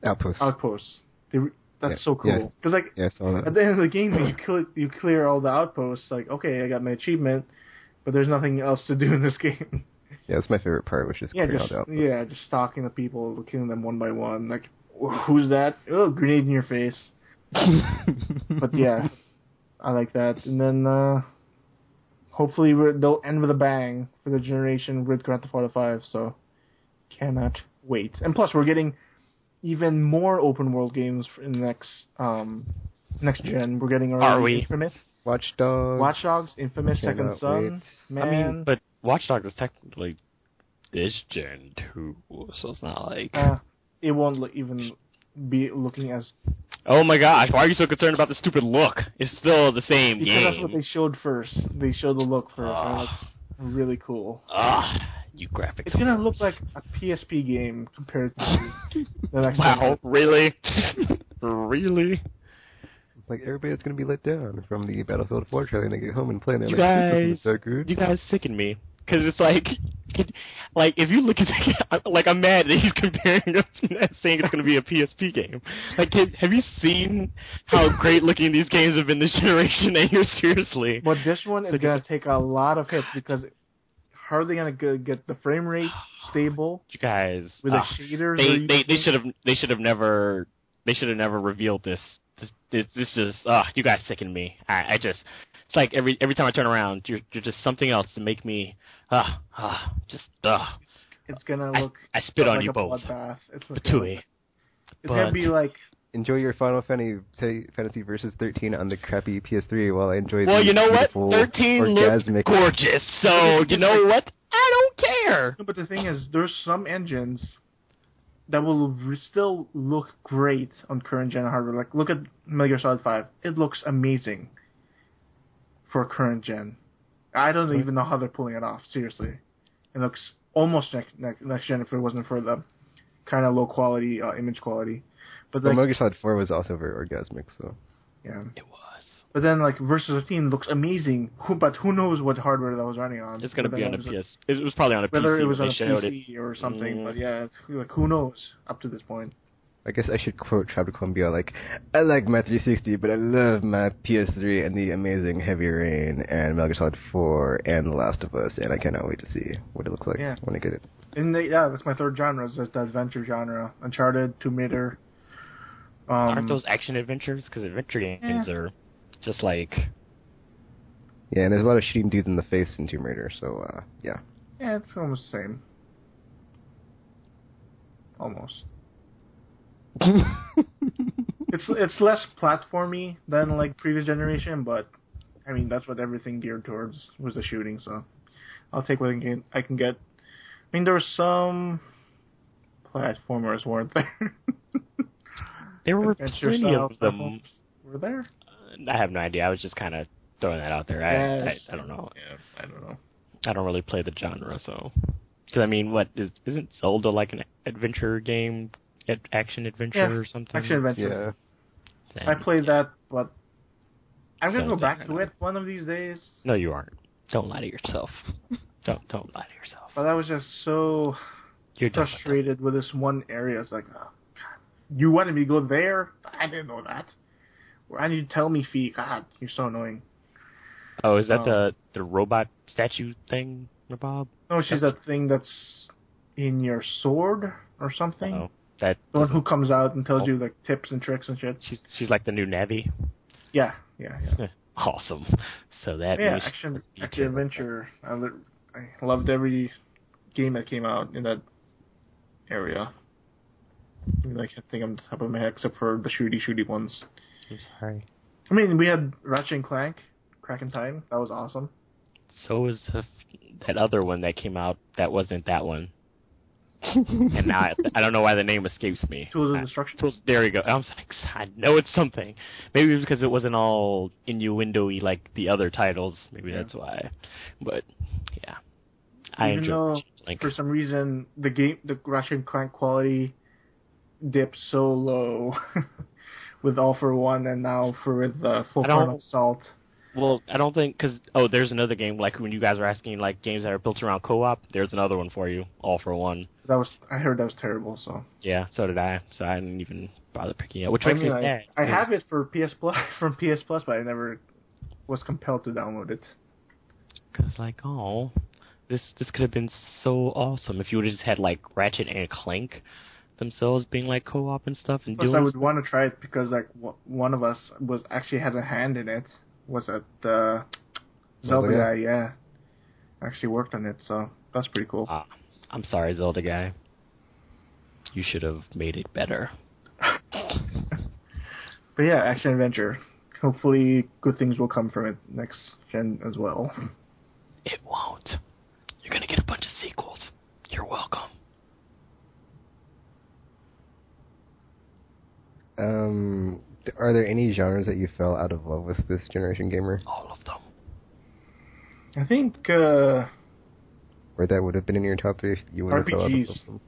outposts. That's so cool. Because like at the end of the game, you clear all the outposts. Like, okay, I got my achievement, but there's nothing else to do in this game. Yeah, that's my favorite part, which is clearing all the outposts. Yeah, just stalking the people, killing them one by one. Like, who's that? Oh, grenade in your face. But yeah, I like that. And then hopefully they'll end with a bang for the generation with Grand Theft Auto 5. So cannot wait. And plus, we're getting even more open world games in the next gen. We're getting already Infamous. Watch Dogs, Infamous Second Son. Man. I mean, but Watch Dogs is technically this gen too, so it's not like it won't even be looking as. Oh my gosh! Why are you so concerned about the stupid look? It's still the same game. Because that's what they showed first. They showed the look first, and it looks really cool. You graphics. It's gonna look like a PSP game compared to the next. Wow, really? Really? Like everybody that's gonna be let down from the Battlefield 4 trailer, and they get home and play, and they're you like, guys, so good. You guys sicken me. Because it's like if you look at like I'm mad that he's comparing it, saying it's going to be a PSP game. Like, have you seen how great looking these games have been this generation? And you're seriously. But this one is going to take a lot of hits because hardly going to get the frame rate stable. You guys, with the shaders. They should have never revealed this. This just you guys sicken me. I just. It's like every time I turn around, you're just something else to make me It's gonna look. I spit on like you a both. Bloodbath. It's gonna be like. Enjoy your Final Fantasy Versus 13 on the crappy PS3 while I enjoy. Well, you know what? 13 looks gorgeous. So you know what? I don't care. No, but the thing is, there's some engines that will still look great on current gen hardware. Like look at Metal Gear Solid 5. It looks amazing. For current gen, I don't even know how they're pulling it off. Seriously, it looks almost next gen if it wasn't for the kind of low quality image quality. But Metal Gear Solid 4 was also very orgasmic, so yeah, it was. But then like Versus 15 looks amazing. But who knows what hardware that was running on? It's gonna be on a PS. It was probably on a PC. Whether it was on a PC or something, but yeah, like who knows up to this point. I guess I should quote Tropical and be like, I like my 360, but I love my PS3 and the amazing Heavy Rain and Metal Gear Solid 4 and The Last of Us, and I cannot wait to see what it looks like when I get it. And that's my third genre, is the adventure genre. Uncharted, Tomb Raider. Aren't those action adventures? Because adventure games are just like... Yeah, and there's a lot of shooting dudes in the face in Tomb Raider, so, yeah. Yeah, it's almost the same. Almost. It's less platformy than like previous generation, but I mean that's what everything geared towards was the shooting. So I'll take what I can get. I mean there were some platformers, weren't there? There were plenty of them. Were there? I have no idea. I was just kind of throwing that out there. I don't know. Yeah, I don't know. I don't really play the genre, so. Because I mean, isn't Zelda like an adventure game? Action adventure or something? Action adventure. Yeah. I played that, but I'm going to go back to it one of these days. No, you aren't. Don't lie to yourself. Don't lie to yourself. But I was just so frustrated with this one area. It's like, oh, God, you wanted me to go there? I didn't know that. Why did you tell me, Fee? God, you're so annoying. Oh, is that the robot statue thing, Bob? No, she's that thing that's in your sword or something. Oh. The one who comes out and tells you like tips and tricks and shit. She's like the new Navi. Yeah. Awesome. So that action adventure. I loved every game that came out in that area. Like I think I'm top of my head except for the shooty ones. I'm sorry. I mean, we had Ratchet and Clank, Crack in Time. That was awesome. So was that other one that came out that wasn't that one. And now I don't know why the name escapes me. Tools of Destruction? There you go. I was like, I know it's something. Maybe it was because it wasn't all innuendo-y like the other titles. Maybe that's why. But, yeah. I enjoyed it. For some reason, the Ratchet and Clank quality dipped so low with All for One and now with Full Frontal Assault. Well, I don't think, because, there's another game, like when you guys were asking, like, games that are built around co-op, there's another one for you, All for One. I heard that was terrible, so. Yeah, so did I, so I didn't even bother picking it up, which makes me mad. I have it for PS Plus, from PS Plus, but I never was compelled to download it. Because, like, this could have been so awesome if you would have just had, like, Ratchet and Clank themselves being, like, co-op and stuff. And Plus, I would want to try it because, like, one of us actually had a hand in it. Was it Zelda guy? Yeah, actually worked on it, so that's pretty cool. I'm sorry, Zelda guy. You should have made it better. But yeah, action adventure. Hopefully, good things will come from it next gen as well. It won't. You're gonna get a bunch of sequels. You're welcome. Are there any genres that you fell out of love with this generation gamer? All of them. I think or that would have been in your top 3 if you would have fell out of love with them.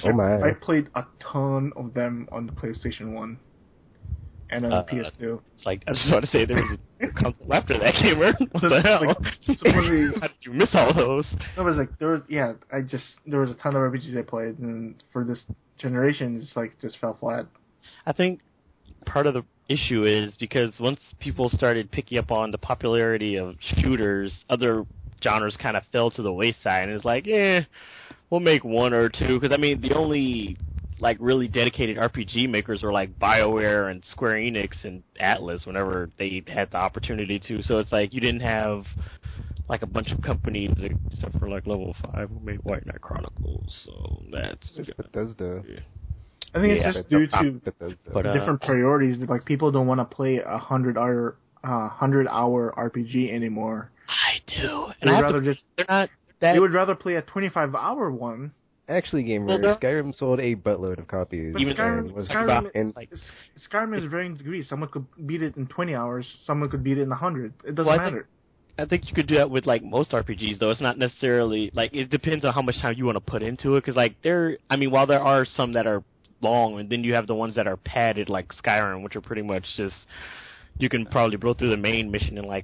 Oh my! I played a ton of them on the PlayStation 1 and on the PS2. It's like I just want to say there was a console after that gamer. What the hell? How did you miss all those? There was there was a ton of RPGs I played, and for this generation, it's just fell flat. I think part of the issue is because once people started picking up on the popularity of shooters, other genres kind of fell to the wayside, and it's like, we'll make one or two. Because, I mean, the only, really dedicated RPG makers were, BioWare and Square Enix and Atlas whenever they had the opportunity to. So it's like you didn't have, a bunch of companies, except for, Level 5, who made White Knight Chronicles. So that's... It's Bethesda. Yeah. I think it's just due to different priorities. People don't want to play a 100-hour RPG anymore. I do. And they would rather play a 25-hour one. Actually, Skyrim sold a buttload of copies. But Skyrim is varying degrees. Someone could beat it in 20 hours. Someone could beat it in 100. It doesn't matter. I think you could do that with most RPGs, though. It's not necessarily it depends on how much time you want to put into it. Because while there are some that are long, and then you have the ones that are padded, like Skyrim, which are pretty much just you can probably blow through the main mission in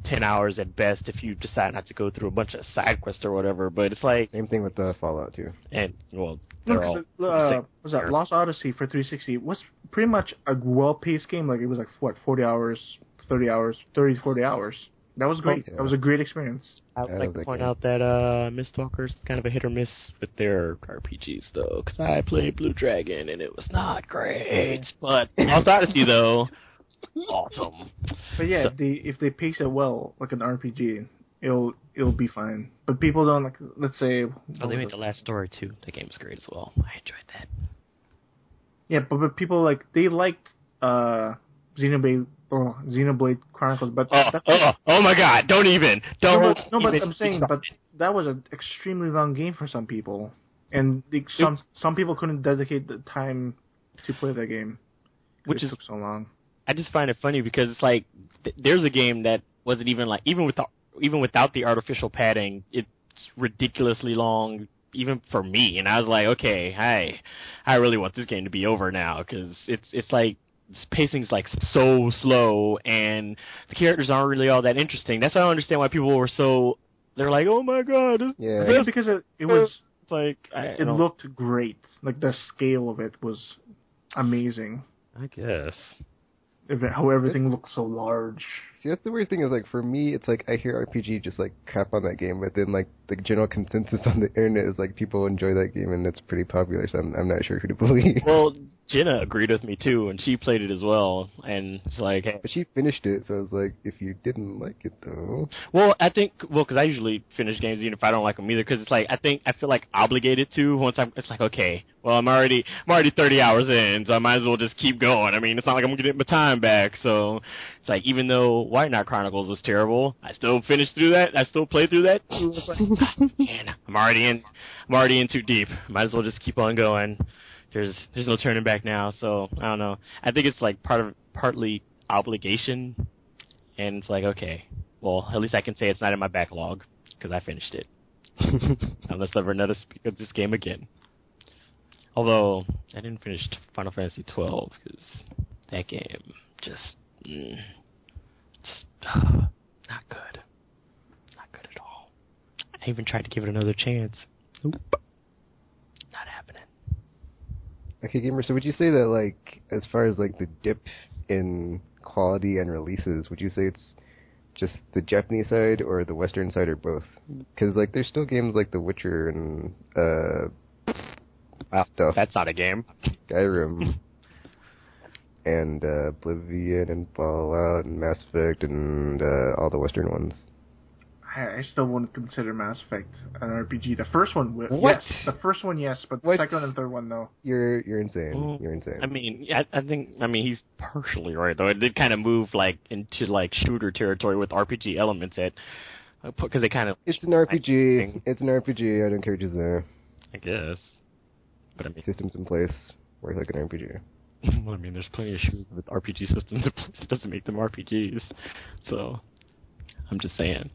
10 hours at best if you decide not to go through a bunch of side quests or whatever. But it's same thing with the Fallout too. And they're all was that Lost Odyssey for 360 was pretty much a well-paced game. It was 40 hours, 30 hours, 30 to 40 hours. That was great. Yeah. That was a great experience. I would like to point out that Mistwalker's kind of a hit or miss with their RPGs, though, because I played Blue Dragon, and it was not great. But Lost Odyssey, though, awesome. But yeah, if they pace it well, like an RPG, it'll be fine. But people don't, let's say... Oh, they made The Last Story, too. That game was great as well. I enjoyed that. Yeah, but people, they liked Xenoblade Chronicles, but oh my God! Don't even. But I'm saying, but that was an extremely long game for some people, and some people couldn't dedicate the time to play that game, which took so long. I just find it funny because it's there's a game that wasn't even even without the artificial padding, it's ridiculously long. Even for me, and I was like, okay, I really want this game to be over now because it's pacing's so slow, and the characters aren't really all that interesting. That's why I don't understand why people were so. They're like, oh my God! Yeah, because it was it looked great. The scale of it was amazing. I guess how everything looked so large. See, that's the weird thing is for me, it's I hear RPG just crap on that game, but then the general consensus on the internet is people enjoy that game and it's pretty popular. So I'm not sure who to believe. Well, Jenna agreed with me too, and she played it as well, and it's hey. But she finished it, so I was if you didn't like it though. Well, because I usually finish games even if I don't like them either, because it's I feel obligated to once it's okay, well I'm already 30 hours in, so I might as well just keep going. I mean, it's not I'm gonna get my time back, so it's even though White Knight Chronicles was terrible, I still finished through that. I still played through that. Man, I'm already in too deep. Might as well just keep on going. There's no turning back now, so I don't know. I think it's partly obligation, and it's okay, well at least I can say it's not in my backlog because I finished it. Unless I ever another speak of this game again. Although I didn't finish Final Fantasy 12 because that game just not good at all. I even tried to give it another chance. Nope, not happening. Okay, Gamer, so would you say that, as far as, the dip in quality and releases, would you say it's just the Japanese side or the Western side or both? Because, there's still games like The Witcher and, stuff. That's not a game. Skyrim. And, Oblivion and Fallout and Mass Effect and, all the Western ones. I still wouldn't consider Mass Effect an RPG. The first one, What? Yes. The first one, yes, but What? the second and third one, no. You're insane. Well, You're insane. I mean, I think he's partially right though. It did kind of move like into like shooter territory with RPG elements because they kind of. It's an RPG. It's an RPG. I don't care what you say. I guess, but I mean, Systems in place work like an RPG. well, I mean, there's plenty of shooters with RPG systems. It doesn't make them RPGs, so I'm just saying.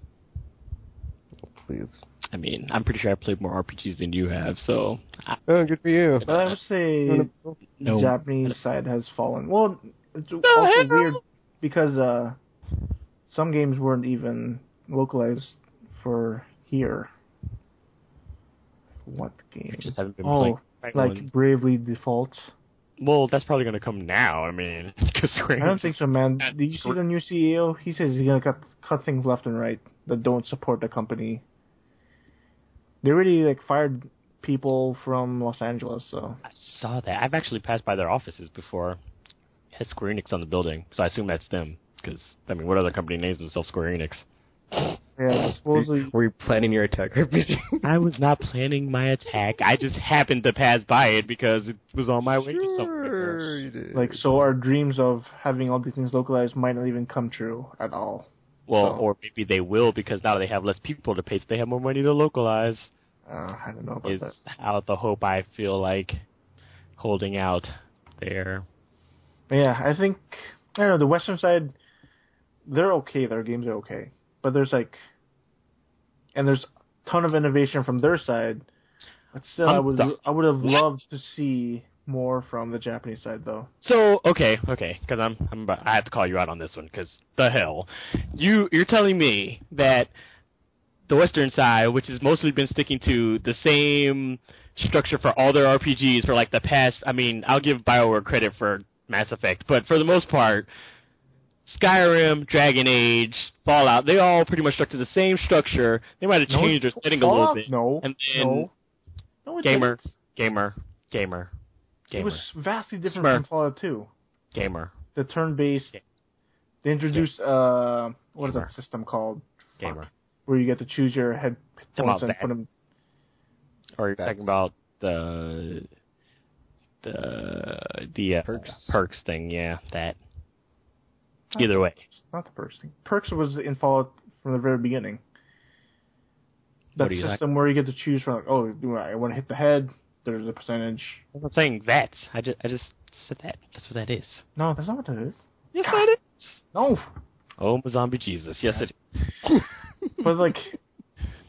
Please. I mean, I'm pretty sure I played more RPGs than you have, so. Oh, good for you. But I would say No. the Japanese side has fallen. Well, it's also weird because some games weren't even localized for here. What game? I just haven't been playing. Like Bravely Default. Well, that's probably going to come now. I mean, because I don't think so, man. Did you see the new CEO? He says he's going to cut things left and right that don't support the company. They already fired people from Los Angeles, so. I saw that. I've actually passed by their offices before. It has Square Enix on the building, so I assume that's them. Because, I mean, what other company names themselves Square Enix? Yeah, supposedly. Were you planning your attack RPG? I was not planning my attack. I just happened to pass by it because it was on my way to somewhere. You did. So our dreams of having all these things localized might not even come true at all. Well, or maybe they will because now they have less people to pay, so they have more money to localize. I don't know about Is that. how the hope I feel like holding out there. Yeah, I think, I don't know, the Western side, they're okay, their games are okay. But there's and there's a ton of innovation from their side. But still, I would have loved to see more from the Japanese side, though. So okay, because I have to call you out on this one. Because the hell, you're telling me that the Western side, which has mostly been sticking to the same structure for all their RPGs for the past. I mean, I'll give BioWare credit for Mass Effect, but for the most part, Skyrim, Dragon Age, Fallout, they all pretty much stuck to the same structure. They might have changed their setting a little bit. No, and then no, gamer. It was vastly different Smurf. from Fallout 2. Gamer. The turn-based. They introduced what is that system called? Gamer. Where you get to choose your head points and put them. Or you're talking about the perks thing, yeah, that. Either way. Not the perks thing. Perks was in Fallout from the very beginning. That system where you get to choose from, do I want to hit the head? There's a percentage. I'm not saying that. I just said that. That's what that is. No, that's not what that is. Yes, that is. No. Oh, my zombie Jesus. Yes, it is. But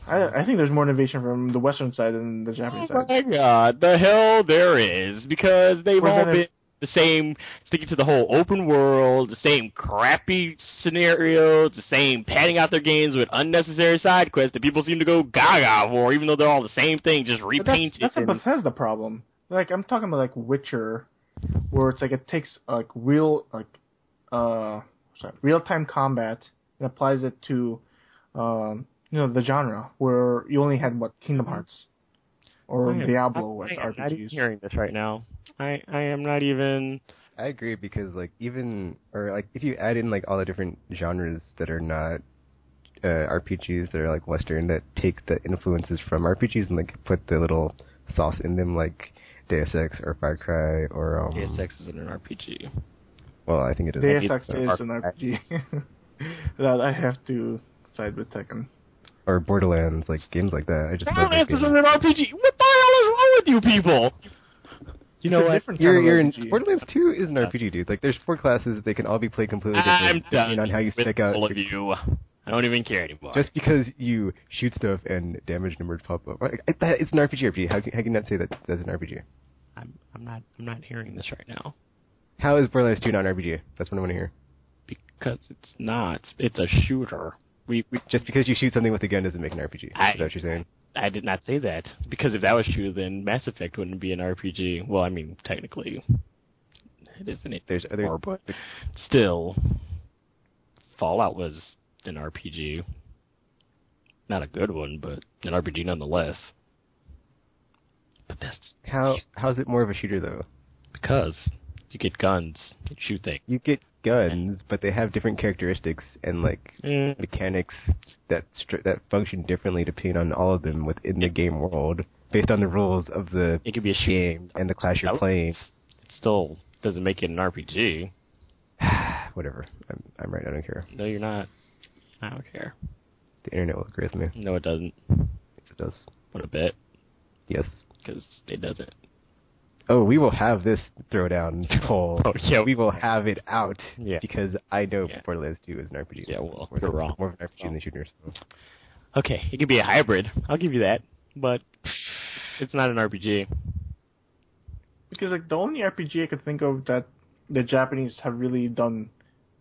I think there's more innovation from the Western side than the Japanese side. Oh my God, the hell there is, because they've all been the same, sticking to the whole open world, the same crappy scenarios, the same padding out their games with unnecessary side quests that people seem to go gaga for, even though they're all the same thing, just repainted. That's a Bethesda problem. I'm talking about Witcher, where it's it takes real-time combat and applies it to the genre, where you only had Kingdom Hearts or Diablo as RPGs. I'm not even hearing this right now. I am not even. I agree because if you add in all the different genres that are not RPGs that are Western that take the influences from RPGs and put the little sauce in them like Deus Ex or Far Cry or Deus Ex isn't an RPG. Well, I think it is. Deus Ex is an RPG. That I have to side with Tekken. Or Borderlands, games like that. I just love those games. Isn't an RPG. What the hell is wrong with you people? You know what? You're in Borderlands 2 is an RPG, dude. There's 4 classes. They can all be played completely different. I'm done on how you stick out. All of you. I don't even care anymore. Just because you shoot stuff and damage numbers pop up, it's an RPG. How can you not say that that's an RPG? I'm not hearing this right now. How is Borderlands 2 not an RPG? That's what I want to hear. Because it's not. It's a shooter. We just because you shoot something with a gun doesn't make an RPG. Is that what you're saying? I did not say that. Because if that was true, then Mass Effect wouldn't be an RPG. Well, I mean, technically, it isn't it. There's other, but still, Fallout was an RPG. Not a good one, but an RPG nonetheless. But that's how's it more of a shooter though? Because you get guns, you shoot things. You get guns, but they have different characteristics and like mechanics that function differently depending on all of them within the game world, based on the rules of the it could be a game and the class you're playing. It still doesn't make it an RPG. Whatever. I'm right. I don't care. No, you're not. I don't care. The internet will agree with me. No, it doesn't. Yes, it does. Want to bet? Yes. Because it doesn't. Oh, we will have this throwdown poll. Oh, yeah. We will have it out. Yeah. Because I know Borderlands 2 is an RPG. Yeah, well, you're wrong. More of an RPG than the shooter. So. Okay, it could be a hybrid. I'll give you that. But it's not an RPG. Because like the only RPG I could think of that the Japanese have really done,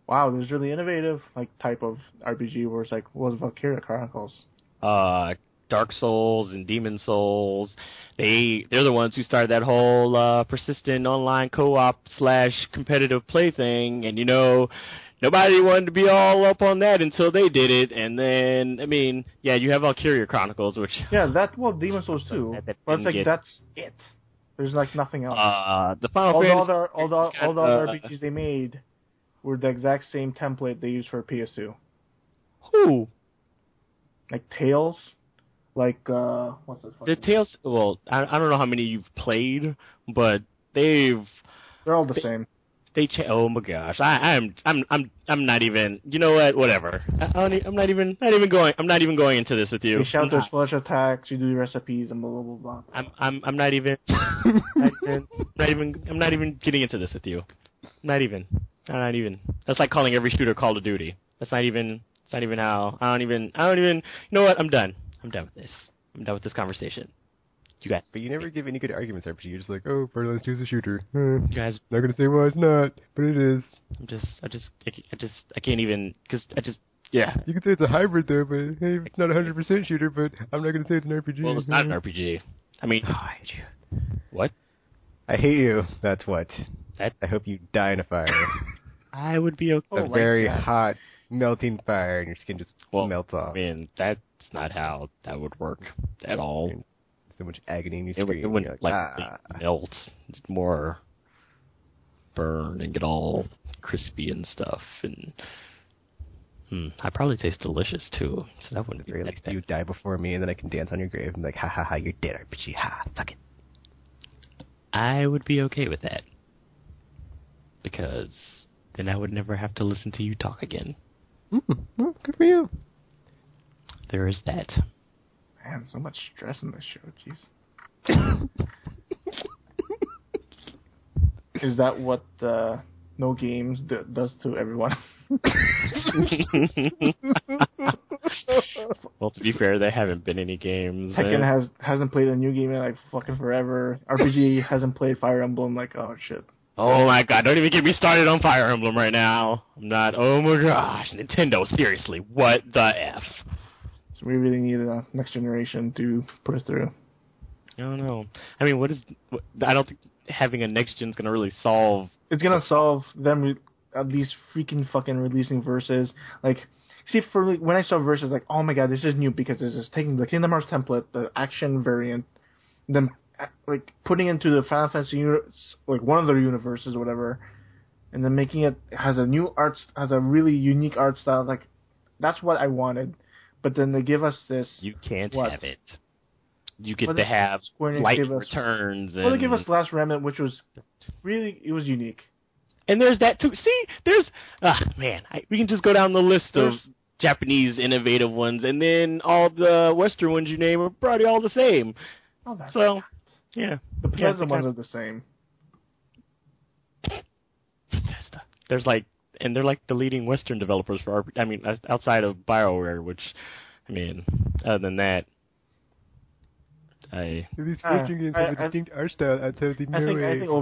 wow, this is really innovative, like type of RPG was like Valkyria Chronicles. Dark Souls and Demon Souls. They're the ones who started that whole persistent online co-op / competitive play thing, and nobody wanted to be all up on that until they did it, and then, I mean, yeah, you have Valkyria Chronicles, which... Yeah, Demon Souls too, but it's like, that's it. There's like nothing else. The Final Fantasy... All the other RPGs they made were the exact same template they used for PS2. Who? Like Tales, like, what's this? The Tales, well, I don't know how many you've played, but they're all the same. Oh my gosh, I'm not even. You know what? Whatever. I'm not even going into this with you. They shout their splash attacks. You do your recipes and blah blah blah blah. I'm not even. I'm not even getting into this with you. Not even. That's like calling every shooter Call of Duty. That's not even how. I don't even. You know what? I'm done. I'm done with this. I'm done with this conversation. You guys. But you never give any good arguments, RPG. You're just like, oh, Borderlands 2 is a shooter. You guys. Not gonna say why it's not, but it is. I can't even, yeah. You can say it's a hybrid though, but hey, it's not a 100% shooter, but I'm not gonna say it's an RPG. Well, it's not an RPG. I mean, I hate you. What? I hate you. That's what. I hope you die in a fire. I would be okay. A very hot, melting fire, and your skin just melts off. I mean, that's not how that would work at all. And so much agony in your screen. It wouldn't melt. It's more burn and get all crispy and stuff. And I probably taste delicious too. So that wouldn't be really. You die before me, and then I can dance on your grave and be like, ha ha ha, you're dead, RPG. Ha, suck it. I would be okay with that because then I would never have to listen to you talk again. Well, good for you. There is that. Man, so much stress in this show, jeez. Is that what No Games does to everyone? Well, to be fair, there haven't been any games. Tekken hasn't played a new game in like fucking forever. RPG hasn't played Fire Emblem, like, oh shit. Oh my god, don't even get me started on Fire Emblem right now. I'm not, oh my gosh, Nintendo, seriously, what the F? So we really need a next generation to put us through. I don't know. I mean, I don't think having a next gen's gonna really solve... It's gonna solve them, these freaking fucking releasing Versus. Like, see, when I saw Versus, like, oh my god, this is new because this is taking the Kingdom Hearts template, the action variant, then like putting into the Final Fantasy like one of their universes or whatever, and then making it has a really unique art style. Like, that's what I wanted. But then they give us this. You can't have it. You get to have Light Returns. Well, they give us Last Remnant, which was really, it was unique. And there's that too. See, there's man, we can just go down the list of Japanese innovative ones, and then all the Western ones you name are probably all the same. Oh, that's so, yeah, the Bethesda ones are the same. Bethesda. There's like, and they're like the leading Western developers for RPG. I mean, outside of BioWare, which, I mean, other than that, these Western games have a distinct art style outside of the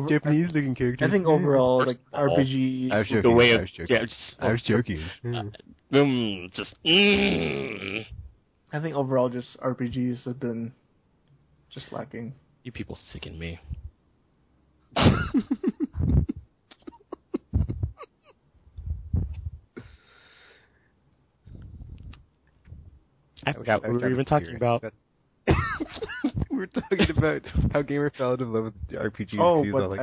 Japanese-looking characters. I think overall, like RPG, I was joking. The way of, I was joking. I think overall, just RPGs have been just lacking. You people sicken me. I forgot what we were even talking about. We were talking about how gamers fell out of love with RPGs. Oh, but like,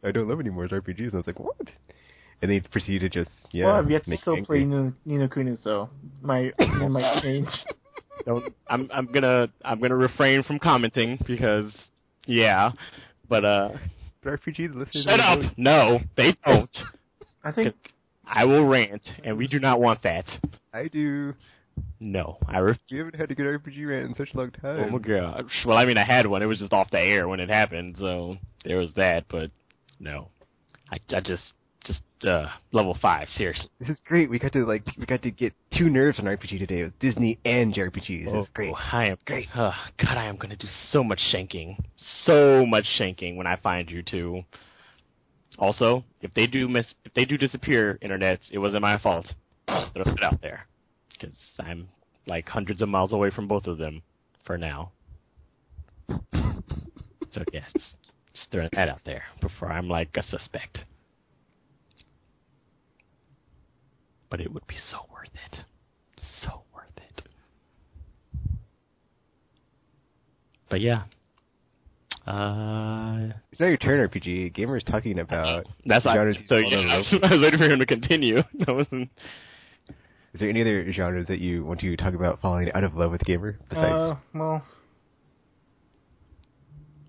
I don't love anymore is RPGs. And I was like, what? and they proceed to just Well, I've yet to make still you play angry. Ni no Kuni, so my opinion might change. Don't. I'm gonna refrain from commenting because but But RPG, the listeners. shut up. No, they don't. I think I will rant, and we do not want that. I do. No, We haven't had a good RPG rant in such a long time. Oh my gosh. Well, I mean, I had one. It was just off the air when it happened, so there was that. But no, I just level 5. Seriously. This is great. We got to get 2 nerves on RPG today. It was Disney and JRPGs. This is great. I am great. God, I am gonna do so much shanking when I find you two. Also, if they do disappear, internets, it wasn't my fault. It'll sit out there because I'm like hundreds of miles away from both of them for now. So yes, just throwing that out there before I'm like a suspect. But it would be so worth it. So worth it. But yeah. It's not your turn, RPG. Gamer's talking about. That's genres he's so. fallen in Yeah, I love was waiting for him to continue. That wasn't. Is there any other genres that you want to talk about falling out of love with Gamer besides? well,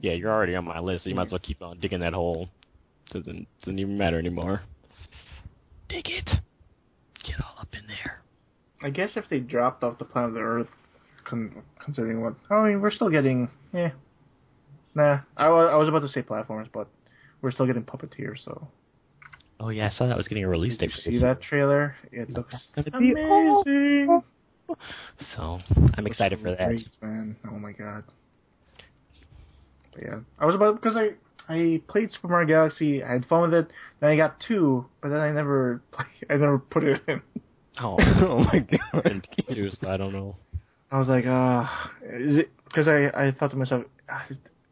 Yeah, you're already on my list, so you might as well keep on digging that hole. Doesn't even matter anymore. Dig it. Get all up in there. I guess if they dropped off the planet of the Earth, considering what... I mean, we're still getting... Nah, I was about to say platforms, but we're still getting Puppeteer, so... Oh yeah, I saw that was getting a release date. Did you see that trailer? It looks That's gonna be amazing! So, I'm excited for that. Great, man. Oh my god. But yeah, I was about... Because I played Super Mario Galaxy, I had fun with it, then I got 2, but then I never put it in. Oh, Oh my god. too, so I don't know. I was like, is it... Because I thought to myself,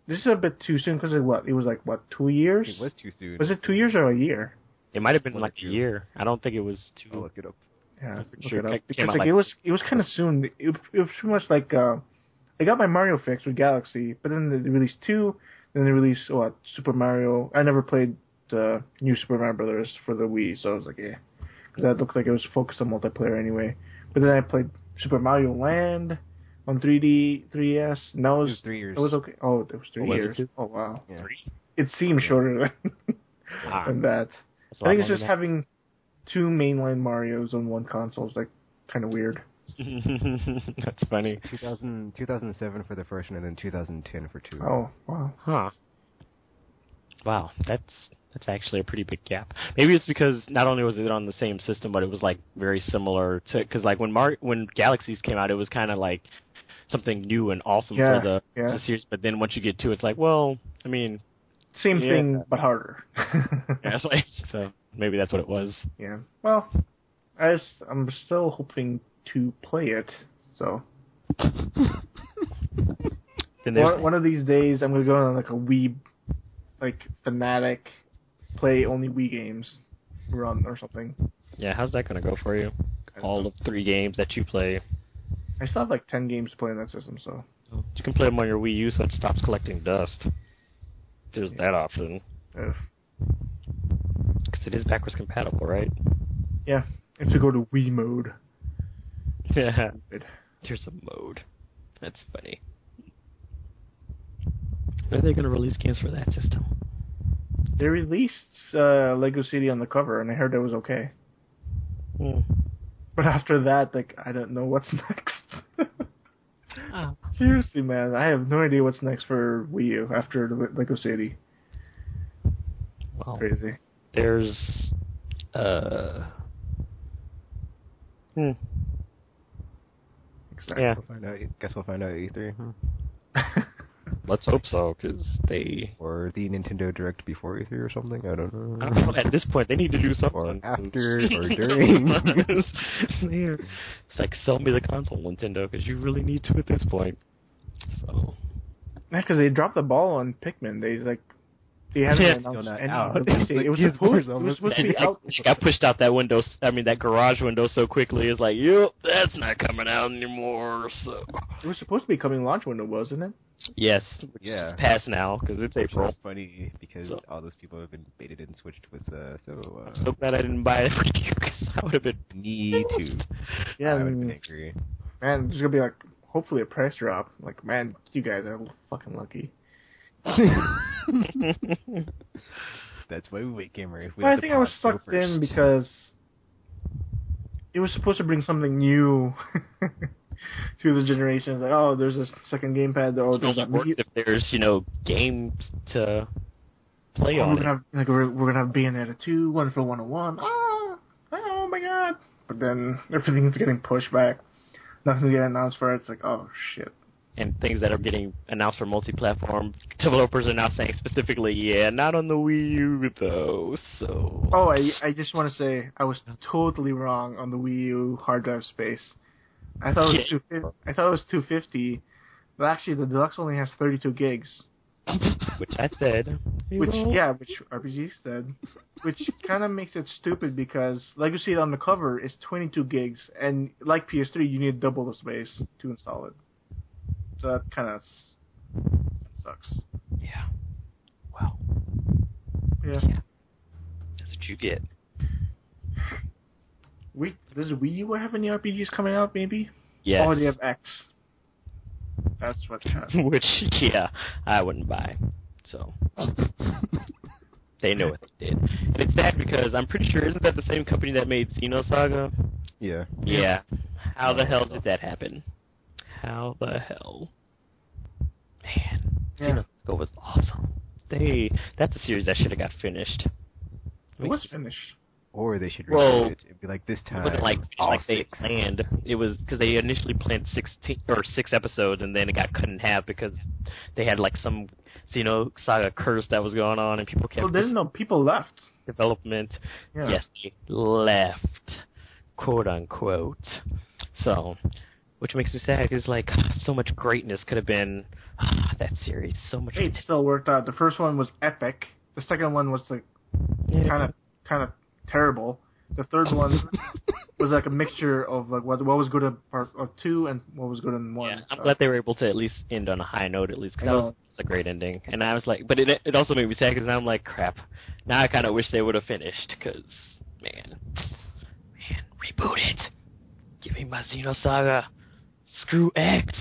this is a bit too soon, because it was like, 2 years? It was too soon. Was it 2 years or a year? It might have been One like or a two. year. I don't think it was too. I'll look it up. Yeah, pretty look sure it up. it Because came out like, it was kind of soon. It was pretty much like I got my Mario fix with Galaxy, but then they released 2, then they released Super Mario. I never played the new Super Mario Brothers for the Wii, so I was like, because that looked like it was focused on multiplayer anyway. But then I played Super Mario Land on 3DS. And that It was was 3 years. It was okay. Oh, it was 3 was it years. 2? Oh wow, Yeah. 3. it seemed shorter than that. That's a I lot think it's longer just than having 2 mainline Marios on one console is like kind of weird. that. That's funny. 2007 for the first one, and then 2010 for 2. Oh wow. Huh. Wow, that's actually a pretty big gap. Maybe it's because not only was it on the same system, but it was like very similar to because like when Galaxies came out, it was kind of like something new and awesome Yeah, for the yeah. series. But then once you get to it, it's like, well, I mean, Same Yeah. thing, but harder. yeah, it's like so maybe that's what it was. Yeah. Well, I'm still hoping to play it. So Then there's one of these days, I'm gonna go on like a Wii, like fanatic, play only Wii games run or something. yeah, how's that gonna go for you? All of 3 games that you play. I still have like 10 games to play in that system, so You can play them on your Wii U so it stops collecting dust. There's that option. ugh. Because it is backwards compatible, right? Yeah. If you go to Wii mode. Yeah. It, There's a mode. That's funny. When are they going to release games for that system? they released Lego City on the cover, and I heard that was okay. Hmm. But after that, like, I don't know what's next. Oh. Seriously, man, I have no idea what's next for Wii U after the Lego City. Well, Crazy. there's... Exactly. Yeah. Guess we'll find out at E3. Let's hope so, because they... Or the Nintendo Direct before E3 or something. I don't know. I don't know, at this point, they need to do something. Or after, or during. It's like, sell me the console, Nintendo, because you really need to at this point. So... Yeah, because they dropped the ball on Pikmin. They haven't Yeah. announced Still not any. out. It was supposed to be out. She got pushed out that window. I mean, that garage window so quickly. It's like, yep, that's not coming out anymore. So It was supposed to be coming launch window, wasn't it? Yes, which Yeah. is past now because it's April. It's funny because So- all those people have been baited and switched with I'm so glad I didn't buy it for you because I would have been. me too. Yeah, I would have been angry. man, there's gonna be like hopefully a price drop. Like, man, you guys are fucking lucky. That's why we wait, gamer. Well, I think I was sucked in because it was supposed to bring something new to the generation. It's like, oh, there's a second gamepad. Oh, there's that. Works if there's games to play Oh, on. we're gonna have we're gonna have Bayonetta 2, one for 101. Oh my god! But then everything's getting pushed back. Nothing's getting announced for it. It's like, oh shit. And things that are getting announced for multi-platform developers are now saying specifically, yeah, not on the Wii U though. So. Oh, I just want to say I was totally wrong on the Wii U hard drive space. I thought it was I thought it was 250, but actually the deluxe only has 32 gigs. Which I said. Which RPG said, which kind of makes it stupid because, like you see it on the cover, it's 22 gigs, and like PS3, you need double the space to install it. So that kind of sucks. Yeah. Well. Yeah. That's what you get. Does Wii U have any RPGs coming out? Maybe. Yes. Oh, they have X. That's what. Which, yeah, I wouldn't buy. So. They know what they did. And it's sad because I'm pretty sure, isn't that the same company that made Xenosaga? Yeah. Yeah. How the hell did that happen? How the hell? Man. Yeah. Xenosaga was awesome. That's a series that should have got finished. It was finished. Or they should Well, reboot it. It'd be like this It time. wasn't like they planned. It was because they initially planned 6 episodes, and then it got cut in half because they had like some Xenosaga curse that was going on, and people kept. Well, there's no people left. Development. Yeah. Yes, they left, quote unquote. So, which makes me sad because like so much greatness could have been that series. So much. It still worked out. The first one was epic. The second one was like kind of terrible. The third one was like a mixture of like what was good in part of 2 and what was good in 1. Yeah, I'm glad they were able to at least end on a high note, at least, because that was a great ending. And I was like, but it also made me sad because now I'm like, crap. Now I kind of wish they would have finished because, man, reboot it. Give me my Xenosaga. Screw X.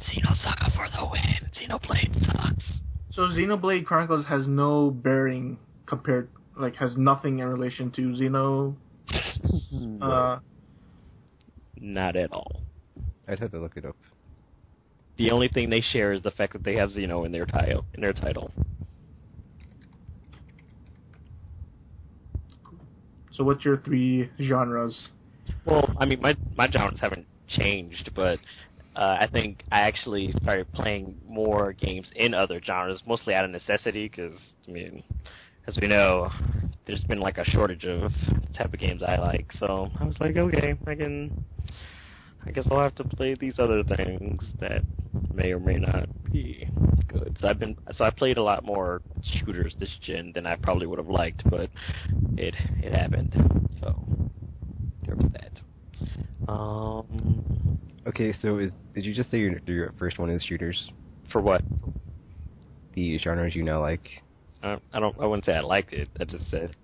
Xenosaga for the win. Xenoblade sucks. So Xenoblade Chronicles has no bearing compared, like, has nothing in relation to Xeno. Not at all. I'd have to look it up. The only thing they share is the fact that they have Xeno in their title. So what's your 3 genres? Well, I mean, my genres haven't changed, but I think I actually started playing more games in other genres, mostly out of necessity, because, I mean, as we know, there's been like a shortage of the type of games I like. So I was like, okay, I guess I'll have to play these other things that may or may not be good. So I played a lot more shooters this gen than I probably would have liked, but it happened. So there was that. Okay, so did you just say your first one is shooters? For what? The genres you now like? I wouldn't say I liked it. I just said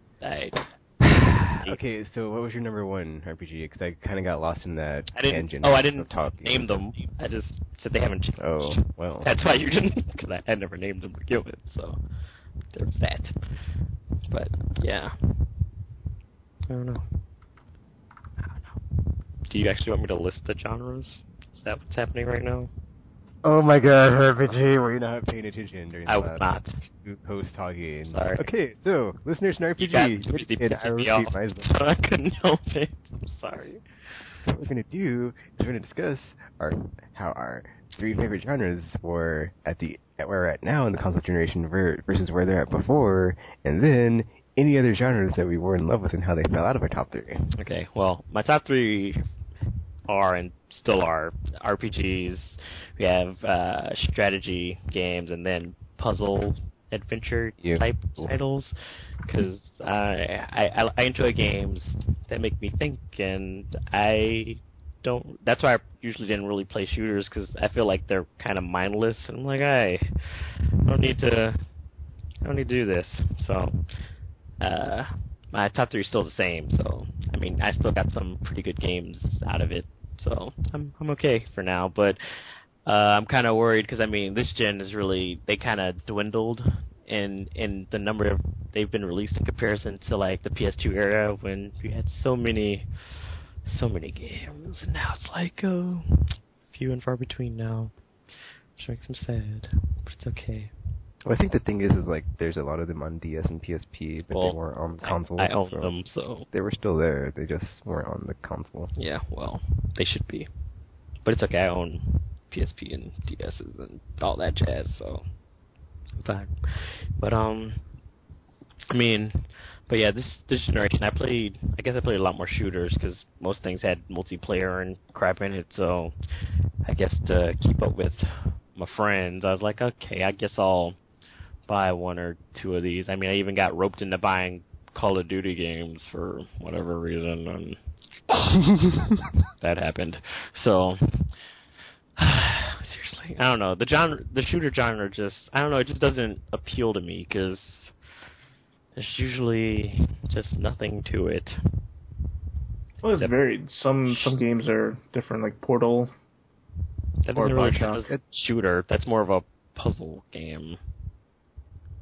Okay, so what was your number 1 RPG? Because I kind of got lost in that tangent. I didn't talking. name them. I just said they haven't changed. Oh, well. That's why you didn't, because I had never named them to begin with. So there's that. But yeah, I don't know. Do you actually want me to list the genres? Is that what's happening right now? Oh my god, RPG, were you not paying attention during the I was not. Host talking? Sorry. Okay, so, listeners in RPG, and I repeat myself. I couldn't help it. I'm sorry. What we're going to do is we're going to discuss how our 3 favorite genres were where we're at now in the console generation versus where they're at before, and then any other genres that we were in love with and how they fell out of our top 3. Okay, well, my top 3 are and still are RPGs. We have strategy games and then puzzle adventure type titles, because I enjoy games that make me think, and I don't. That's why I usually didn't really play shooters because I feel like they're kind of mindless. And I'm like, I don't need to do this. So, my top 3 is still the same. So, I mean, I still got some pretty good games out of it. So, I'm okay for now. But I'm kind of worried because I mean, this gen is really they kind of dwindled in the number of they've been released in comparison to like the PS2 era when we had so many games, and now it's like few and far between now, which makes them sad, but it's okay. Well, I think the thing is like there's a lot of them on DS and PSP, but they weren't on console. I own them, so they were still there. They just weren't on the console. Yeah, well, they should be, but it's okay. I own PSP and DSs and all that jazz, so I'm fine. But I mean, but yeah, this generation, I played a lot more shooters because most things had multiplayer and crap in it. So I guess to keep up with my friends, I was like, okay, I guess I'll buy 1 or 2 of these. I mean, I even got roped into buying Call of Duty games for whatever reason, and that happened. So seriously, I don't know. The shooter genre just, I don't know, it just doesn't appeal to me because there's usually just nothing to it. Well, it's varied. Some games are different, like Portal. That doesn't really count as a shooter. That's more of a puzzle game.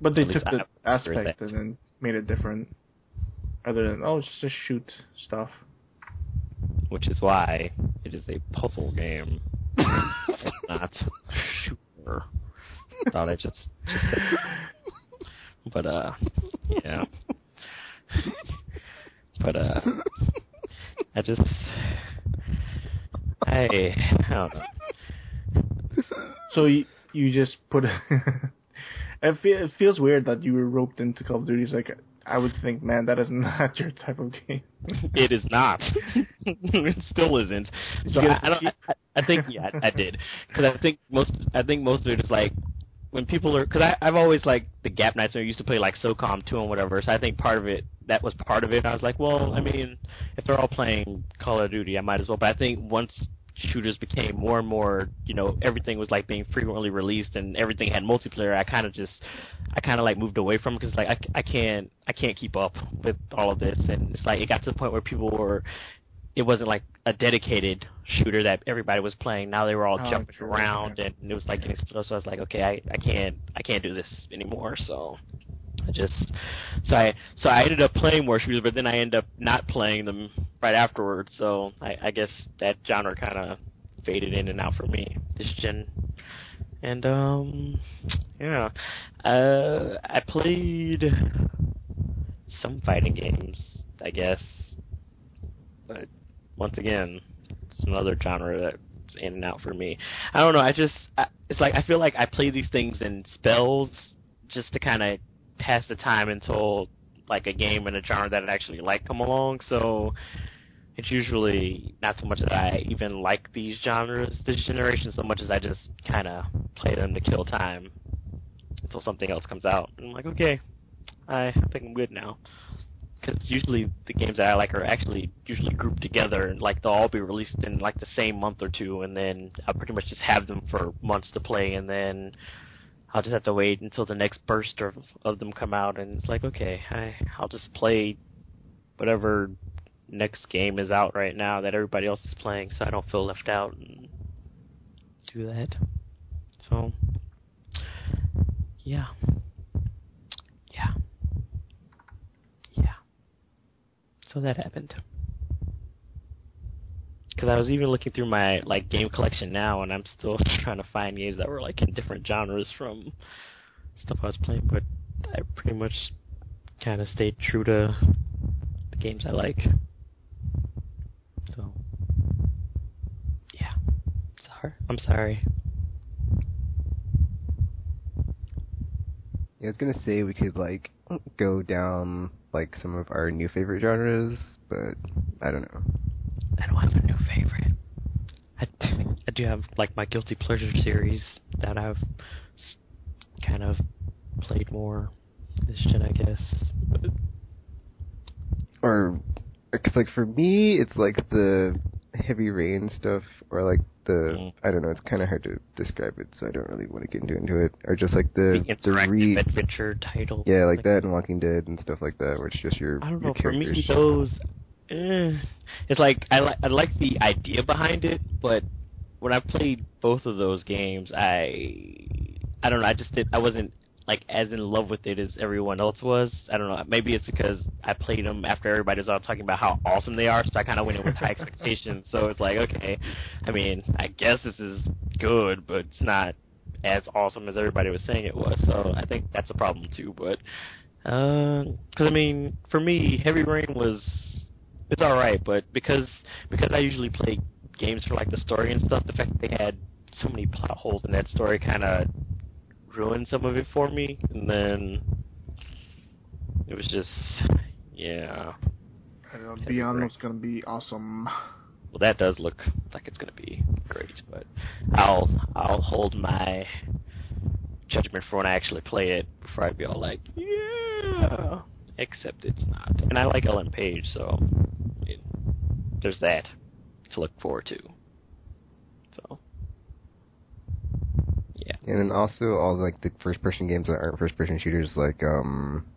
But they took the aspect and then made it different. Other than, it's just shoot stuff. Which is why it is a puzzle game. It's not a shooter. Thought I just said that. But, yeah. But, I don't know. So you just put it feels weird that you were roped into Call of Duty. It's like, I would think, man, that is not your type of game. It is not. It still isn't. So I think I did. Because I think most of it is like, when people are, because I've always liked the Gap Nights, and I used to play like SOCOM 2 and whatever, so I think that was part of it. I was like, well, I mean, if they're all playing Call of Duty, I might as well. But I think once shooters became more and more, everything was like being frequently released and everything had multiplayer, I kind of like moved away from it because like I can't keep up with all of this, and it's like it got to the point where it wasn't like a dedicated shooter that everybody was playing. Now they were all jumping around, and it was like getting explosive. So I was like, okay, I can't do this anymore. So I ended up playing more shooters, but then I ended up not playing them right afterwards. So I guess that genre kind of faded in and out for me this gen. And yeah, I played some fighting games, I guess, but once again, it's another genre that's in and out for me. I don't know. It's like I feel like I play these things in spells just to kind of pass the time until like a game and a genre that I actually like come along. So it's usually not so much that I even like these genres this generation, so much as I just kind of play them to kill time until something else comes out. And I'm like, okay, I think I'm good now. Because usually the games that I like are actually usually grouped together, and like they'll all be released in like the same month or two, and then I'll pretty much just have them for months to play, and then I'll just have to wait until the next burst of them come out, and it's like, okay, I'll just play whatever next game is out right now that everybody else is playing, so I don't feel left out, and do that. So, yeah. So that happened. Because I was even looking through my like game collection now, and I'm still trying to find games that were like in different genres from stuff I was playing, but I pretty much kind of stayed true to the games I like. So, yeah. I'm sorry. Yeah, I was gonna say we could like go down like some of our new favorite genres, but I don't know. I don't have a new favorite. I do have like my guilty pleasure series that I've kind of played more this gen, I guess. Or, cause like for me, it's like the heavy rain stuff, or like the I don't know, it's kind of hard to describe it, so I don't really want to get into it. Or just like the interactive adventure title. Yeah, like that and Walking Dead and stuff like that, where it's just your I don't know. your For me, those it's like I like the idea behind it, but when I played both of those games, I don't know. I wasn't like as in love with it as everyone else was. I don't know. Maybe it's because I played them after everybody was all talking about how awesome they are, so I kind of went in with high expectations. So it's like, okay, I mean, I guess this is good, but it's not as awesome as everybody was saying it was. So I think that's a problem too. But because I mean, for me, Heavy Rain it's all right, but because I usually play games for like the story and stuff, the fact that they had so many plot holes in that story kind of ruined some of it for me, and then it was just, yeah. I know, Beyond was going to be awesome. Well, that does look like it's going to be great, but I'll hold my judgment for when I actually play it before I'd be all like, yeah, except it's not. And I like Ellen Page, so there's that to look forward to. So. Yeah. And then also all like the first-person games that aren't first-person shooters, like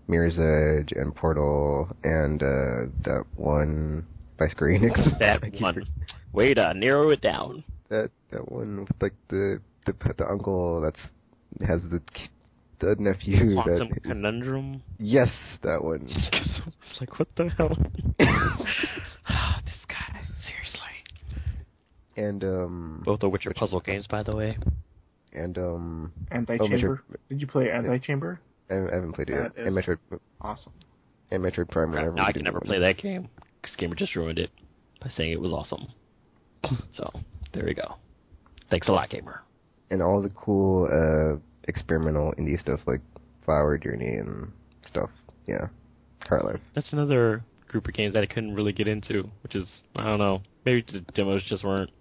Mirror's Edge and Portal and that one by Square Enix. That one. Way to narrow it down. That one with like the uncle has the nephew. Quantum Conundrum. Yes, that one. It's like, what the hell? This guy, seriously. And both of which are puzzle games, by the way. And Anti-Chamber. Did you play Anti-Chamber? I haven't played it yet. And Metroid. Awesome. And Metroid Prime. Now I can never play that game because Gamer just ruined it by saying it was awesome. So there we go. Thanks a lot, Gamer. And all the cool experimental indie stuff like Flower Journey and stuff. Yeah, Heart Life. That's another group of games that I couldn't really get into, which is, I don't know, maybe the demos just weren't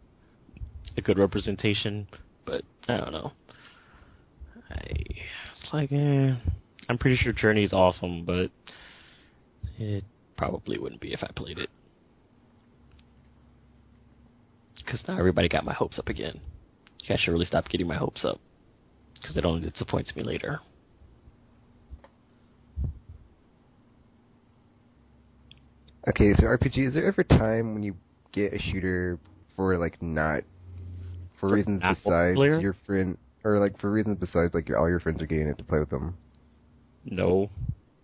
a good representation. But I don't know. It's like, I'm pretty sure Journey's awesome, but it probably wouldn't be if I played it. Because now everybody got my hopes up again. You guys should really stop getting my hopes up, because it only disappoints me later. Okay, so RPG, is there ever a time when you get a shooter for like not... For reasons besides your friend, or like for reasons besides like all your friends are getting it to play with them? No.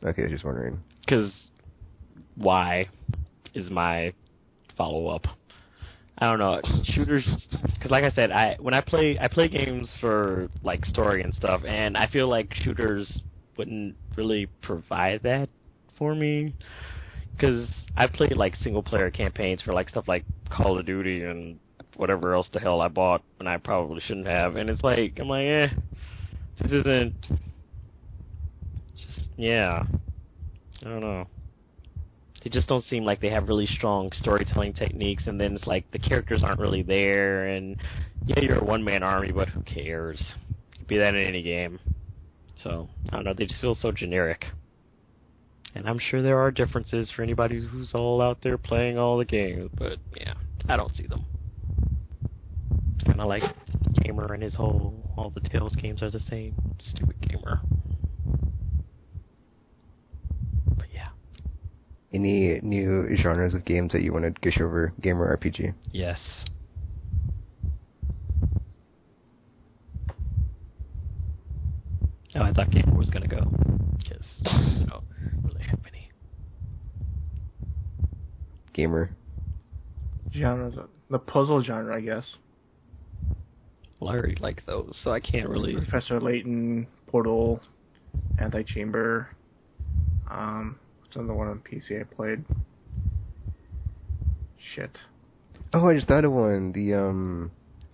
Okay, I was just wondering. Because why is my follow-up. I don't know, shooters, because like I said, when I play games for like story and stuff, and I feel like shooters wouldn't really provide that for me. Because I've played like single-player campaigns for like stuff like Call of Duty and whatever else the hell I bought and I probably shouldn't have, and it's like, I'm like, this isn't, just, yeah, I don't know. They just don't seem like they have really strong storytelling techniques, and then it's like the characters aren't really there, and yeah, you're a one-man army, but who cares? You could be that in any game. So, I don't know, they just feel so generic. And I'm sure there are differences for anybody who's all out there playing all the games, but yeah, I don't see them. Kind of like Gamer and his all the Tales games are the same. Stupid Gamer. But yeah. Any new genres of games that you want to gush over? Gamer RPG? Yes. Oh, I thought Gamer was going to go. Because I don't really have any. Gamer. Genres. The puzzle genre, I guess. Well, I already like those, so I can't really... Professor Layton, Portal, Anti-Chamber. What's another one on PC I played? Shit. Oh, I just thought of one.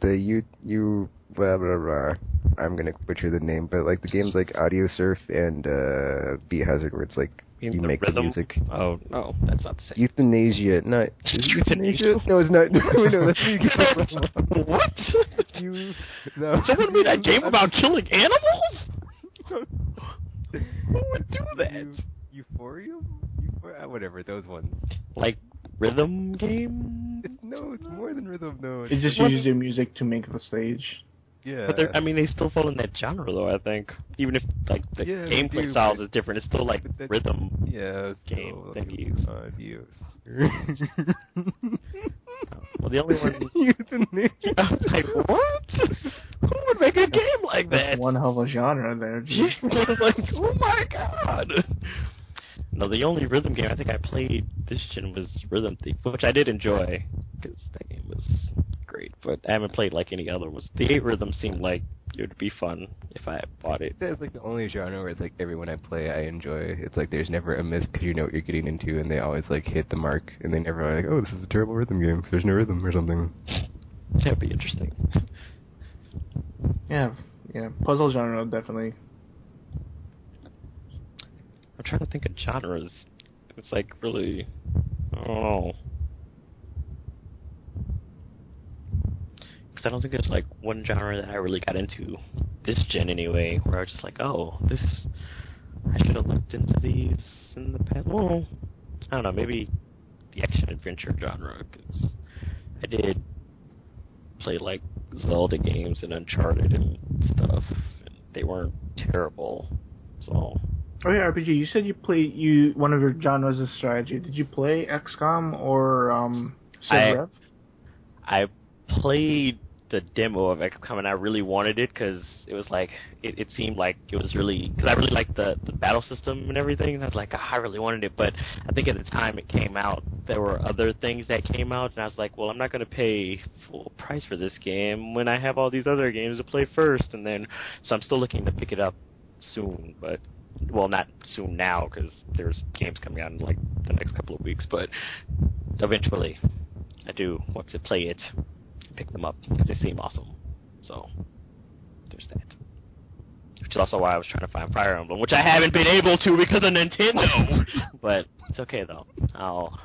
The you blah blah blah. I'm gonna butcher the name, but like the games like Audio Surf and Beat Hazard, where it's like you make the music. Oh no, that's not the same. Euthanasia, not euthanasia. No, it's not. No, that's where you get that from. What? No. Someone made a game about killing animals? Who would do that? Euphoria? Whatever, those ones. Like rhythm game? notes, more than rhythm notes. It just uses your music to make the stage. Yeah. But they still fall in that genre, though, I think. Even if, like, the gameplay styles is different, it's still, like, rhythm game that you use. Well, the only one... I was like, what? Who would make a game like that? That's one hell of a genre there. Yeah, I was like, oh my god! No, the only rhythm game I think I played this gen was Rhythm Thief, which I did enjoy, because that game was great, but I haven't played like any other ones. The 8 Rhythm seemed like it would be fun if I bought it. That's like the only genre where it's like everyone I play I enjoy. It's like there's never a miss because you know what you're getting into, and they always like hit the mark, and they never are like, oh, this is a terrible rhythm game because there's no rhythm or something. That'd be interesting. Yeah, puzzle genre definitely. I'm trying to think of genres. It's like really, I don't know. Because I don't think there's like one genre that I really got into this gen anyway, where I was just like, oh, this, I should have looked into these in the past. Well, I don't know, maybe the action-adventure genre, because I did play like Zelda games and Uncharted and stuff, and they weren't terrible, so... Oh yeah, RPG. You said one of your genres is strategy. Did you play XCOM or Civ Rev? I played the demo of XCOM and I really wanted it because it was like it seemed like it was really, because I really liked the battle system and everything, and I was like, I really wanted it. But I think at the time it came out, there were other things that came out, and I was like, well, I'm not going to pay full price for this game when I have all these other games to play first, and then so I'm still looking to pick it up soon, but. Well, not soon now, because there's games coming out in, like, the next couple of weeks, but eventually I do want to play it and pick them up, because they seem awesome. So, there's that. Which is also why I was trying to find Fire Emblem, which I haven't been able to because of Nintendo! But it's okay, though. I'll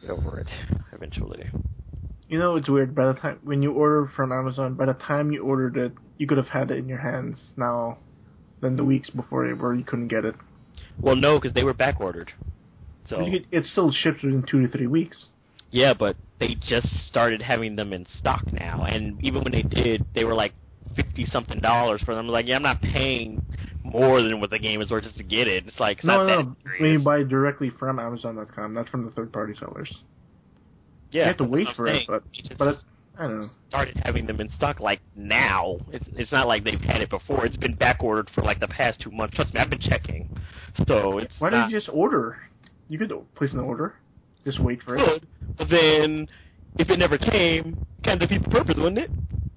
get over it eventually. You know, it's weird. By the time, when you order from Amazon, by the time you ordered it, you could have had it in your hands now. Than the weeks before where you couldn't get it. Well, no, because they were back ordered. So it still ships within 2 to 3 weeks. Yeah, but they just started having them in stock now, and even when they did, they were like $50-something for them. Like, yeah, I'm not paying more than what the game is worth just to get it. It's like, it's not that serious. When you buy directly from Amazon.com, not from the third-party sellers. Yeah, you have to wait for it, but I don't know. Started having them in stock like now. It's not like they've had it before. It's been back ordered for like the past 2 months. Trust me, I've been checking. So it's Why don't you just order? You could place an order. Just wait for it. But then, if it never came, kind of defeat the purpose, wouldn't it?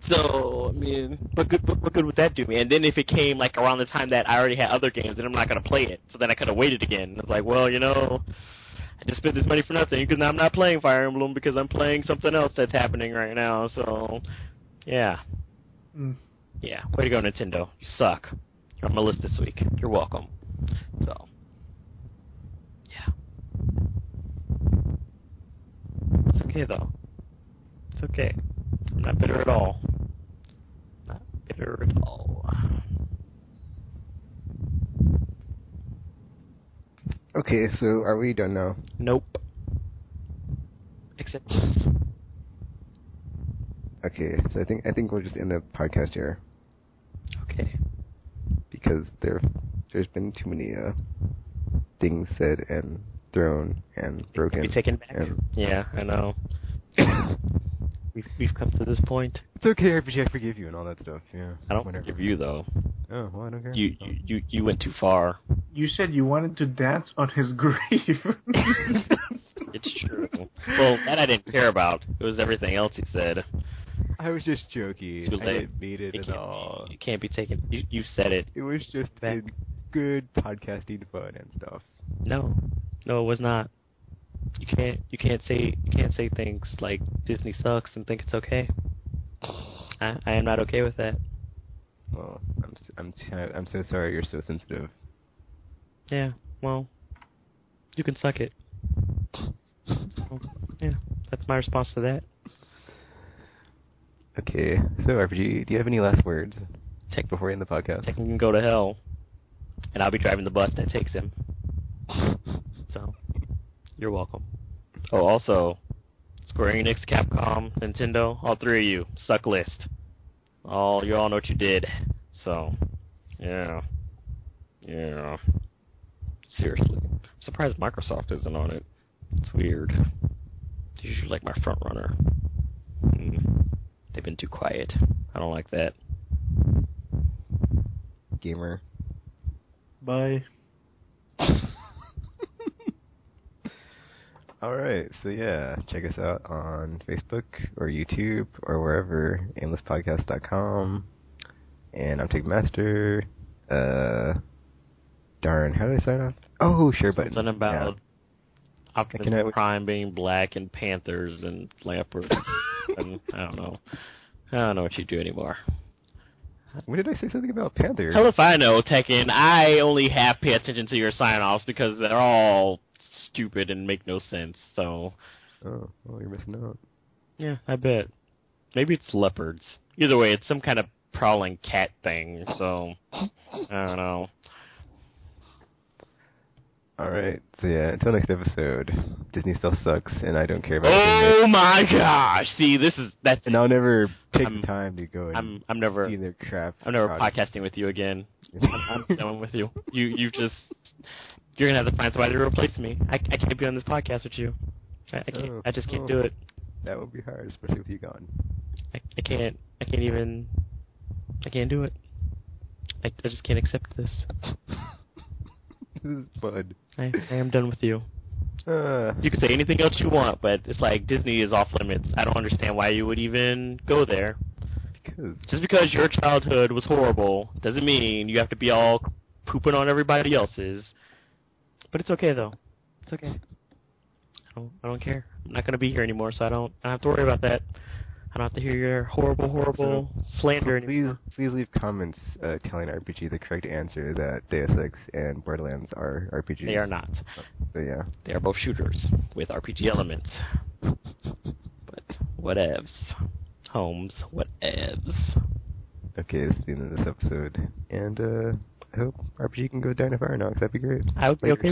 So, I mean, what good would that do me? And then if it came like around the time that I already had other games, then I'm not going to play it. So then I could have waited again. I was like, well, you know, I just spent this money for nothing because now I'm not playing Fire Emblem because I'm playing something else that's happening right now. So, yeah. Yeah, way to go, Nintendo. You suck. You're on my list this week. You're welcome. So, yeah. It's okay, though. It's okay. I'm not bitter at all. Not bitter at all. Okay, so are we done now? Nope. Except... Okay, so I think we'll just end the podcast here. Okay. Because there's been too many things said and thrown and broken. Be taken back. Yeah, I know. We've come to this point. It's okay, RPG, I forgive you and all that stuff. Yeah. I don't forgive you though. Oh, well, I don't care. You went too far. You said you wanted to dance on his grave. It's true. Well, that I didn't care about. It was everything else he said. I was just joking. Too late. I didn't mean it at all. You can't be taken. You said it. It was just good podcasting fun and stuff. No, it was not. You can't say things like Disney sucks and think it's okay. I am not okay with that. Well, I'm so sorry you're so sensitive. Yeah, well, you can suck it. Yeah, that's my response to that. Okay, so RPG, do you have any last words before we end the podcast? Tech can go to hell, and I'll be driving the bus that takes him. So, you're welcome. Oh, also, Square Enix, Capcom, Nintendo, all three of you, suck list. You all know what you did. So, yeah. Seriously. I'm surprised Microsoft isn't on it. It's weird. It's usually like my front runner. They've been too quiet. I don't like that. Gamer. Bye. Alright, so yeah, check us out on Facebook or YouTube or wherever, aimlesspodcast.com. And I'm Tickmaster. Darn, how did I sign off? Oh, share button. Something about Optimus I Prime being black and Panthers and Leopards. And I don't know. I don't know what you do anymore. When did I say something about Panther? Hell if I know, Tekken. I only half pay attention to your sign-offs because they're all stupid and make no sense, so... Oh, well, you're missing out. Yeah, I bet. Maybe it's leopards. Either way, it's some kind of prowling cat thing, so... I don't know. Alright, so yeah, until next episode, Disney still sucks, and I don't care about Oh my gosh! See, that's... And I'll never take the time to go and I'm never... see their crap. I'm never podcasting with you again. I'm done with you. You've just... You're gonna have to find somebody to replace me. I can't be on this podcast with you. I can't. I just can't do it. That would be hard, especially with you gone. I can't do it. I just can't accept this. This is fun. I am done with you. You can say anything else you want, but it's like Disney is off limits. I don't understand why you would even go there. Just because your childhood was horrible doesn't mean you have to be all pooping on everybody else's. But it's okay though. It's okay. I don't care. I'm not gonna be here anymore, so I don't have to worry about that. I don't have to hear your horrible slander anymore. Please leave comments telling RPG the correct answer that Deus Ex and Borderlands are RPGs. They are not. So yeah. They are both shooters with RPG elements. But whatevs. Holmes, whatevs. Okay, this is the end of this episode. And I hope RPG can go down a fire now, 'cause that'd be great. I would be okay